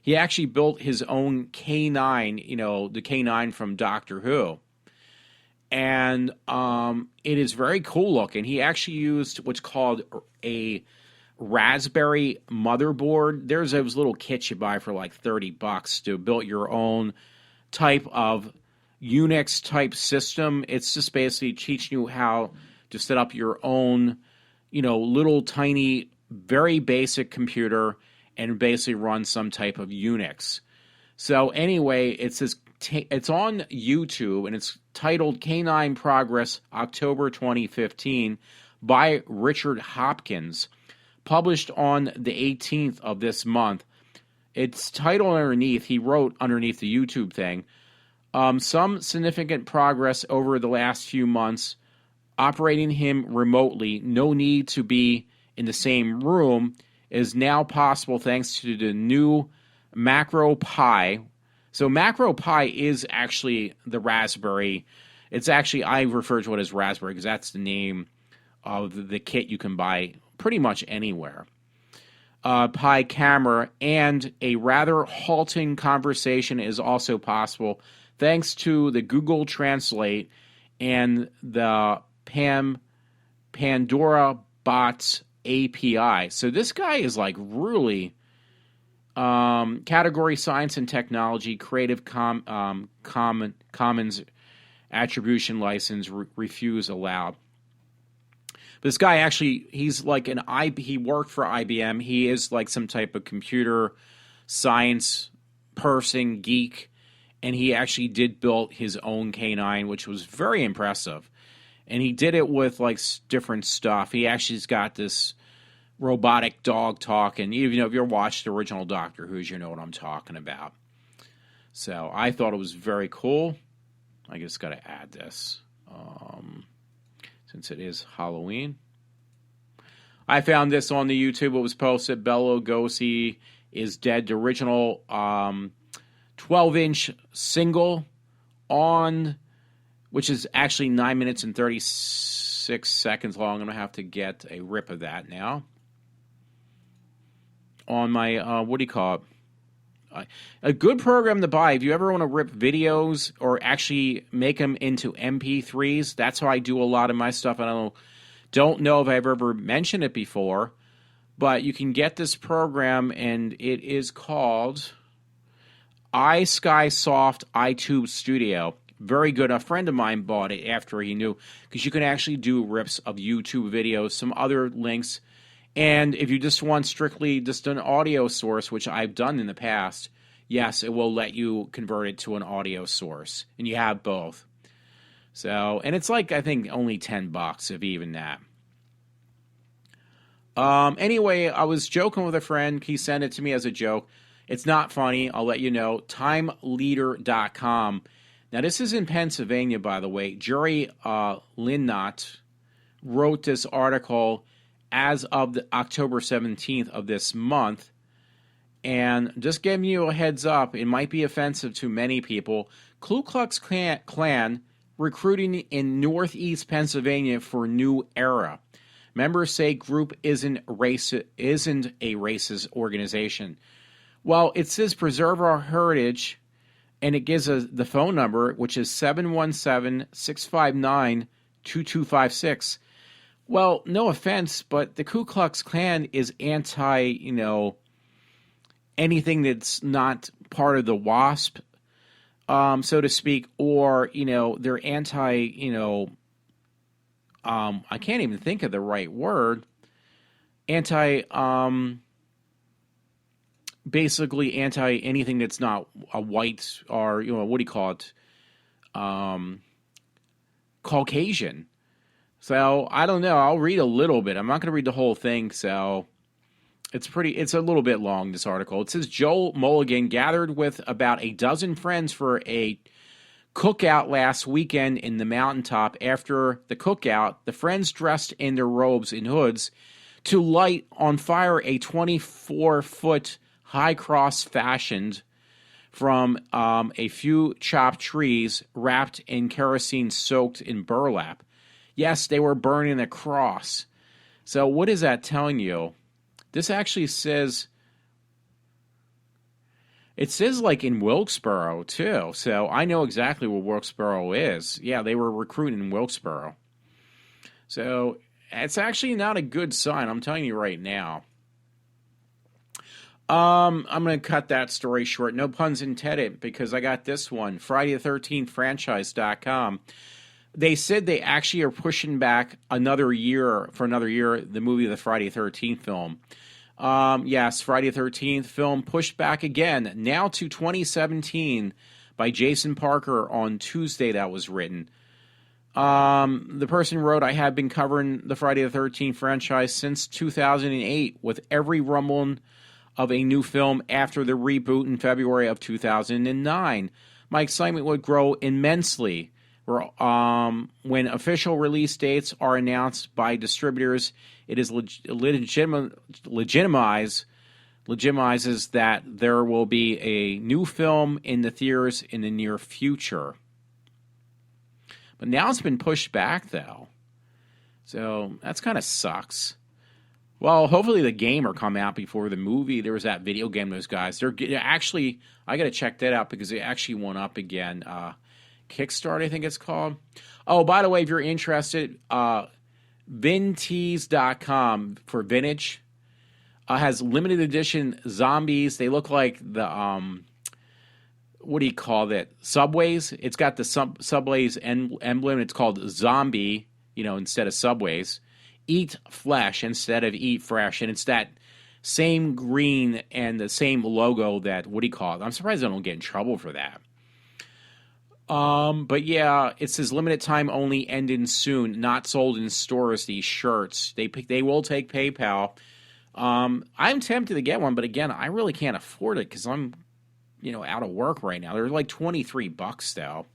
He actually built his own K9, the K9 from Doctor Who. And it is very cool looking. He actually used what's called a Raspberry motherboard. There's those little kits you buy for like $30 to build your own type of Unix type system. It's just basically teaching you how to set up your own, little tiny, very basic computer and basically run some type of Unix. So anyway, it's on YouTube, and it's titled K9 Progress October 2015 by Richard Hopkins, published on the 18th of this month. It's titled underneath, he wrote underneath the YouTube thing, some significant progress over the last few months, operating him remotely, no need to be in the same room, is now possible thanks to the new Macro Pi. So Macro Pi is actually the Raspberry. It's actually, I refer to it as Raspberry because that's the name of the kit you can buy pretty much anywhere. Pi camera and a rather halting conversation is also possible thanks to the Google Translate and the Pandora Bots API. So this guy is really category science and technology, Creative Commons attribution license, refuse allowed. This guy actually, he's he worked for IBM. He is like some type of computer science person, geek, and he actually did build his own K9, which was very impressive. And he did it with different stuff. He actually's got this robotic dog talk, and if you're watched the original Doctor Who's, you know what I'm talking about. So I thought it was very cool. I just got to add this. Since it is Halloween. I found this on the YouTube. It was posted. Bela Lugosi is dead. The original 12-inch single which is actually 9 minutes and 36 seconds long. I'm going to have to get a rip of that now. On my, what do you call it? A good program to buy if you ever want to rip videos or actually make them into MP3s. That's how I do a lot of my stuff. I don't know if I've ever mentioned it before, but you can get this program, and it is called iSkySoft iTube Studio. Very good. A friend of mine bought it after he knew, because you can actually do rips of YouTube videos, some other links. And if you just want strictly just an audio source, which I've done in the past, yes, it will let you convert it to an audio source. And you have both. So, and it's like, I think, only $10, if even that. Anyway, I was joking with a friend. He sent it to me as a joke. It's not funny. I'll let you know. TimeLeader.com. Now, this is in Pennsylvania, by the way. Jerry Linnott wrote this article as of October 17th of this month. And just giving you a heads up, it might be offensive to many people. Ku Klux Klan recruiting in Northeast Pennsylvania for new era. Members say group isn't a racist organization. Well, it says preserve our heritage, and it gives us the phone number, which is 717-659-2256. Well, no offense, but the Ku Klux Klan is anti, anything that's not part of the WASP, so to speak, or, they're anti, I can't even think of the right word, basically anti anything that's not a white or, what do you call it, Caucasian. So, I don't know, I'll read a little bit. I'm not going to read the whole thing, so it's a little bit long, this article. It says Joel Mulligan gathered with about a dozen friends for a cookout last weekend in the mountaintop. After the cookout, the friends dressed in their robes and hoods to light on fire a 24-foot high cross fashioned from a few chopped trees wrapped in kerosene soaked in burlap. Yes, they were burning a cross. So what is that telling you? This actually says, it says like in Wilkesboro too. So I know exactly where Wilkesboro is. Yeah, they were recruiting in Wilkesboro. So it's actually not a good sign. I'm telling you right now. I'm going to cut that story short. No puns intended, because I got this one. Friday the 13th franchise.com. They said they actually are pushing back another year, the movie, the Friday the 13th film. Yes, Friday the 13th film pushed back again, now to 2017 by Jason Parker on Tuesday, that was written. The person wrote, I have been covering the Friday the 13th franchise since 2008 with every rumbling of a new film after the reboot in February of 2009. My excitement would grow immensely. When official release dates are announced by distributors, it is legitimizes that there will be a new film in the theaters in the near future. But now it's been pushed back, though. So that's kind of sucks. Well, hopefully the game will come out before the movie. There was that video game, those guys. They're actually, I got to check that out because it actually went up again. Kickstart, I think it's called. Oh, by the way, if you're interested, Vintees.com for vintage has limited edition zombies. They look like the, what do you call it? Subways. It's got the Subways emblem. It's called Zombie, instead of Subways. Eat flesh instead of eat fresh. And it's that same green and the same logo that, what do you call it? I'm surprised I don't get in trouble for that. But yeah, it says limited time only, ending soon, not sold in stores, these shirts. They will take PayPal. I'm tempted to get one, but again, I really can't afford it because I'm, out of work right now. They're like $23 though.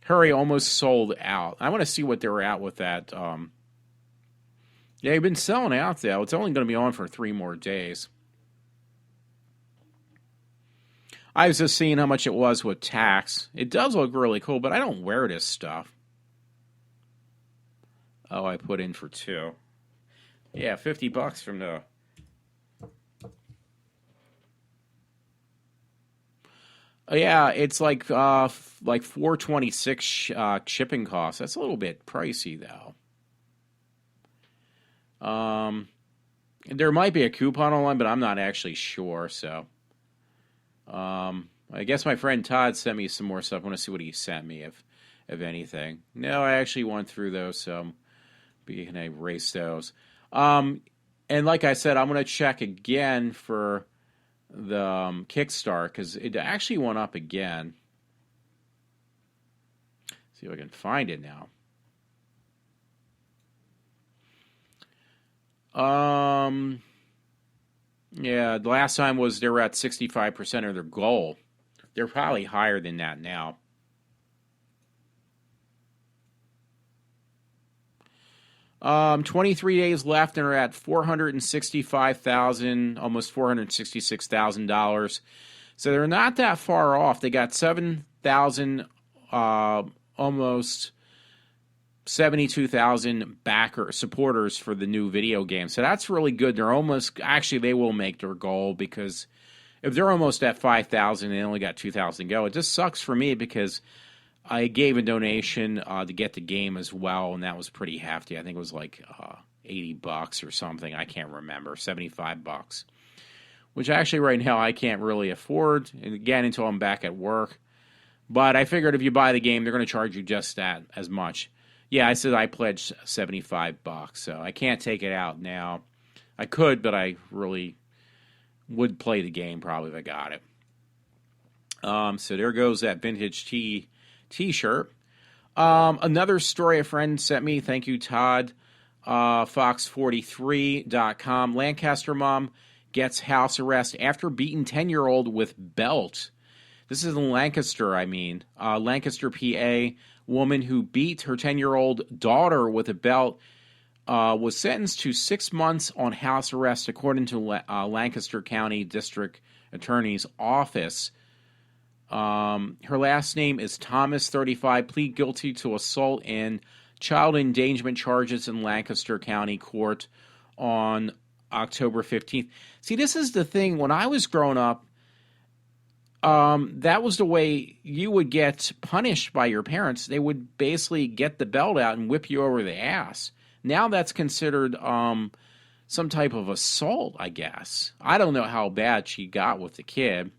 Hurry, almost sold out. I want to see what they were at with that. Yeah, they've been selling out though. It's only going to be on for 3 more days. I was just seeing how much it was with tax. It does look really cool, but I don't wear this stuff. Oh, I put in for 2. Yeah, $50 from the... Yeah, it's like $4.26 shipping costs. That's a little bit pricey though. There might be a coupon online, but I'm not actually sure, so... I guess my friend Todd sent me some more stuff. I want to see what he sent me, if anything. No, I actually went through those, so we can erase those. And like I said, I'm going to check again for the Kickstart because it actually went up again. See if I can find it now. Yeah, the last time was they were at 65% of their goal. They're probably higher than that now. 23 days left, and they're at $465,000, almost $466,000. So they're not that far off. They got 7,000, almost 72,000 supporters for the new video game. So that's really good. They're almost, actually, they will make their goal because if they're almost at 5,000 and they only got 2,000 to go, it just sucks for me because I gave a donation to get the game as well, and that was pretty hefty. I think it was like $80 or something. I can't remember. $75, which actually right now I can't really afford. And again, until I'm back at work. But I figured if you buy the game, they're going to charge you just that as much. Yeah, I said I pledged $75, so I can't take it out now. I could, but I really would play the game probably if I got it. So there goes that vintage T-shirt. Another story a friend sent me. Thank you, Todd. Fox43.com. Lancaster mom gets house arrest after beating 10-year-old with belt. This is in Lancaster, Lancaster, PA. Woman who beat her 10-year-old daughter with a belt was sentenced to 6 months on house arrest, according to Lancaster County District Attorney's Office. Her last name is Thomas, 35, plead guilty to assault and child endangerment charges in Lancaster County Court on October 15th. See, this is the thing. When I was growing up, that was the way you would get punished by your parents. They would basically get the belt out and whip you over the ass. Now that's considered some type of assault, I guess. I don't know how bad she got with the kid.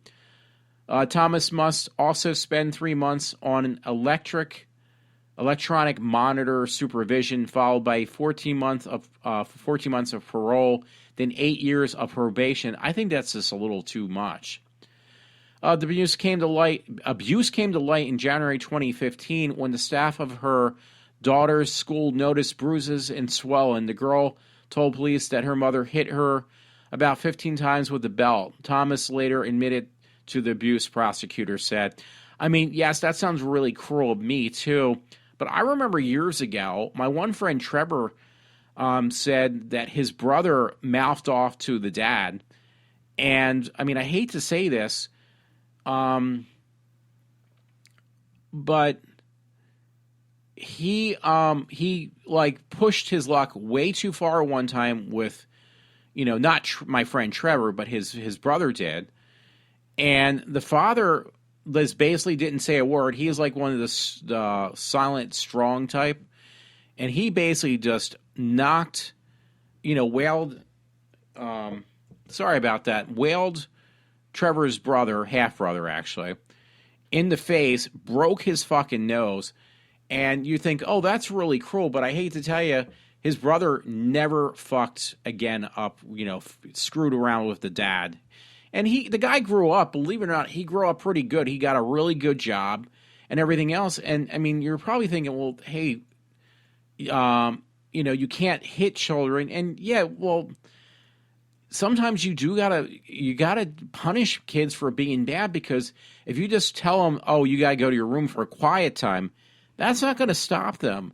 Thomas must also spend 3 months on an electronic monitor supervision, followed by 14 months of parole, then 8 years of probation. I think that's just a little too much. The abuse came to light in January 2015 when the staff of her daughter's school noticed bruises and swelling. The girl told police that her mother hit her about 15 times with the belt. Thomas later admitted to the abuse, prosecutor said. I mean, yes, that sounds really cruel of me too, but I remember years ago, my one friend Trevor said that his brother mouthed off to the dad, and I mean, I hate to say this, but he like pushed his luck way too far one time with, not my friend Trevor, but his brother did. And the father basically didn't say a word. He is like one of the silent, strong type. And he basically just knocked, wailed, wailed Trevor's brother, half-brother actually, in the face, broke his fucking nose. And you think, oh, that's really cruel. But I hate to tell you, his brother never fucked again up, screwed around with the dad. And the guy grew up, believe it or not, he grew up pretty good. He got a really good job and everything else. And, I mean, you're probably thinking, well, hey, you can't hit children. And, yeah, well, sometimes you gotta punish kids for being bad, because if you just tell them, oh, you got to go to your room for a quiet time, that's not going to stop them.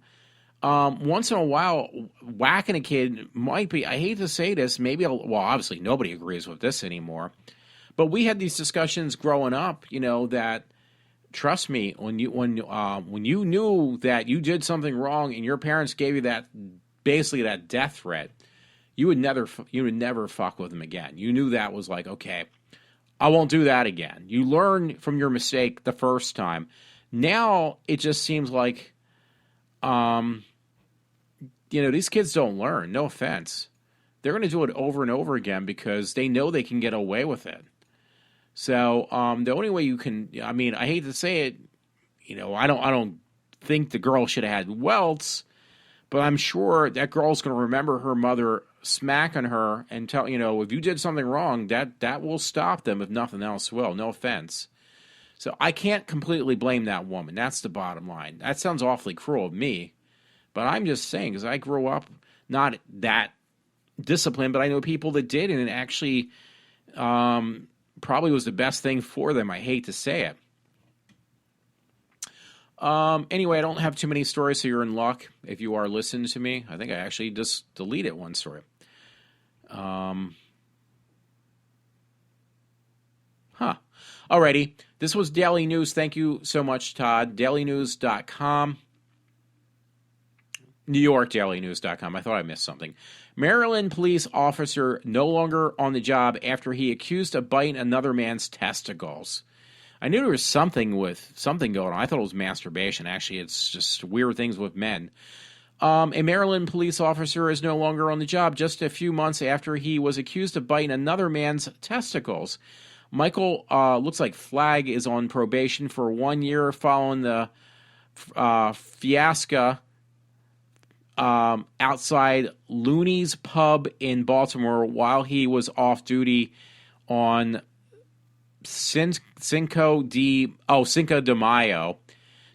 Once in a while, whacking a kid might be, I hate to say this, obviously nobody agrees with this anymore, but we had these discussions growing up, that, trust me, when you knew that you did something wrong and your parents gave you basically that death threat, you would never fuck with them again. You knew that was like, okay, I won't do that again. You learn from your mistake the first time. Now it just seems like, these kids don't learn. No offense. They're going to do it over and over again because they know they can get away with it. So the only way you can, I mean, I hate to say it, I don't think the girl should have had welts, but I'm sure that girl's going to remember her mother smacking her and tell, if you did something wrong, that will stop them if nothing else will. No offense. So I can't completely blame that woman. That's the bottom line. That sounds awfully cruel of me, but I'm just saying, because I grew up not that disciplined, but I know people that did, and it actually probably was the best thing for them. I hate to say it. Anyway, I don't have too many stories, so you're in luck if you are listening to me. I think I actually just deleted one story. Alrighty. This was Daily News. Thank you so much, Todd. DailyNews.com. NewYorkDailyNews.com. I thought I missed something. Maryland police officer no longer on the job after he accused of biting another man's testicles. I knew there was something going on. I thought it was masturbation. Actually, it's just weird things with men. A Maryland police officer is no longer on the job just a few months after he was accused of biting another man's testicles. Michael, looks like Flagg, is on probation for 1 year following the fiasco outside Looney's Pub in Baltimore while he was off duty on Cinco de Mayo.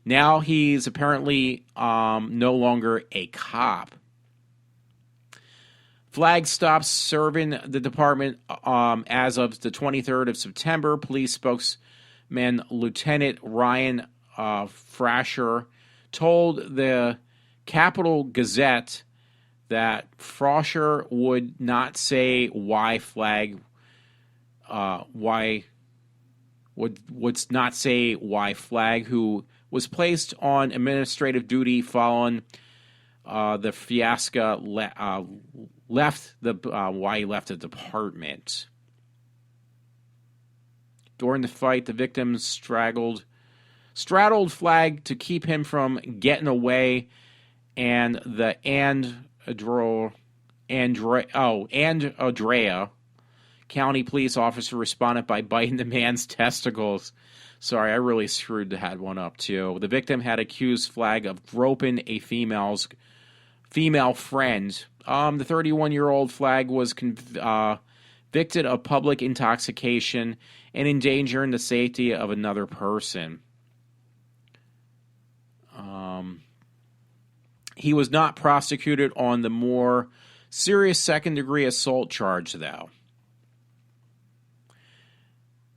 Now he's apparently no longer a cop. Flagg stopped serving the department as of the 23rd of September. Police spokesman Lieutenant Ryan Frasher told the Capital Gazette that Frasher would not say why Flagg would not say why Flagg, who was placed on administrative duty following the fiasco, why he left the department. During the fight, the victim straddled Flagg to keep him from getting away, and the Andrea County police officer responded by biting the man's testicles. Sorry, I really screwed that one up too. The victim had accused Flagg of groping a female friend. The 31-year-old Flagg was convicted of public intoxication and endangering the safety of another person. He was not prosecuted on the more serious second-degree assault charge, though.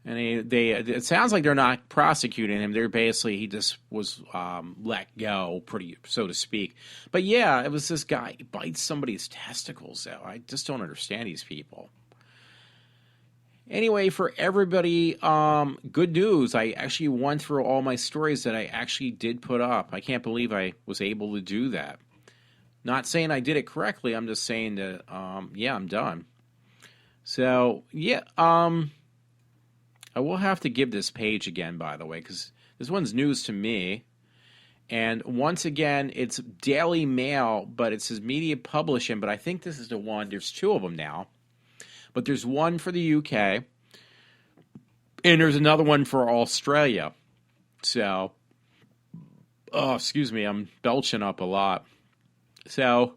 And it sounds like they're not prosecuting him. They're basically, he just was let go, so to speak. But yeah, it was this guy, he bites somebody's testicles out. I just don't understand these people. Anyway, for everybody, good news. I actually went through all my stories that I actually did put up. I can't believe I was able to do that. Not saying I did it correctly. I'm just saying that, yeah, I'm done. So, yeah, I will have to give this page again, by the way, because this one's news to me. And once again, it's Daily Mail, but it says Media Publishing, but I think this is the one. There's two of them now. But there's one for the UK, and there's another one for Australia. So, excuse me, I'm belching up a lot. So,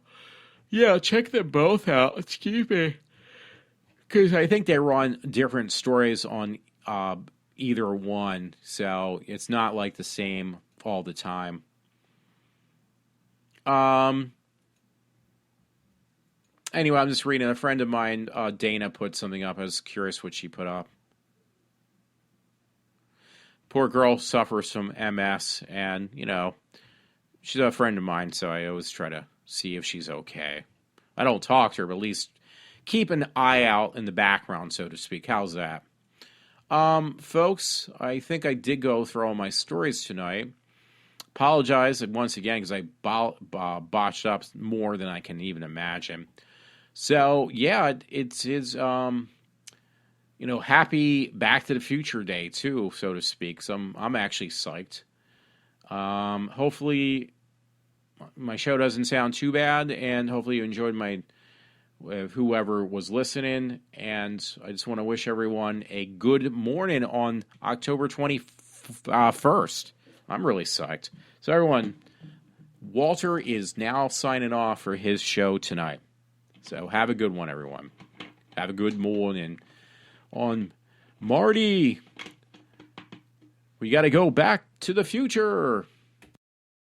yeah, check them both out. Excuse me. Because I think they run different stories on either one, so it's not like the same all the time. Anyway, I'm just reading. A friend of mine, Dana, put something up. I was curious what she put up. Poor girl suffers from MS, and, she's a friend of mine, so I always try to see if she's okay. I don't talk to her, but at least keep an eye out in the background, so to speak. How's that? Folks, I think I did go through all my stories tonight. Apologize once again because I botched up more than I can even imagine. So, yeah, it's happy Back to the Future Day, too, so to speak. So I'm actually psyched. Hopefully my show doesn't sound too bad, and hopefully you enjoyed my with whoever was listening. And I just want to wish everyone a good morning on October 21st. I'm really psyched. So everyone, Walter is now signing off for his show tonight. So have a good one, everyone. Have a good morning. On Marty, we got to go back to the future.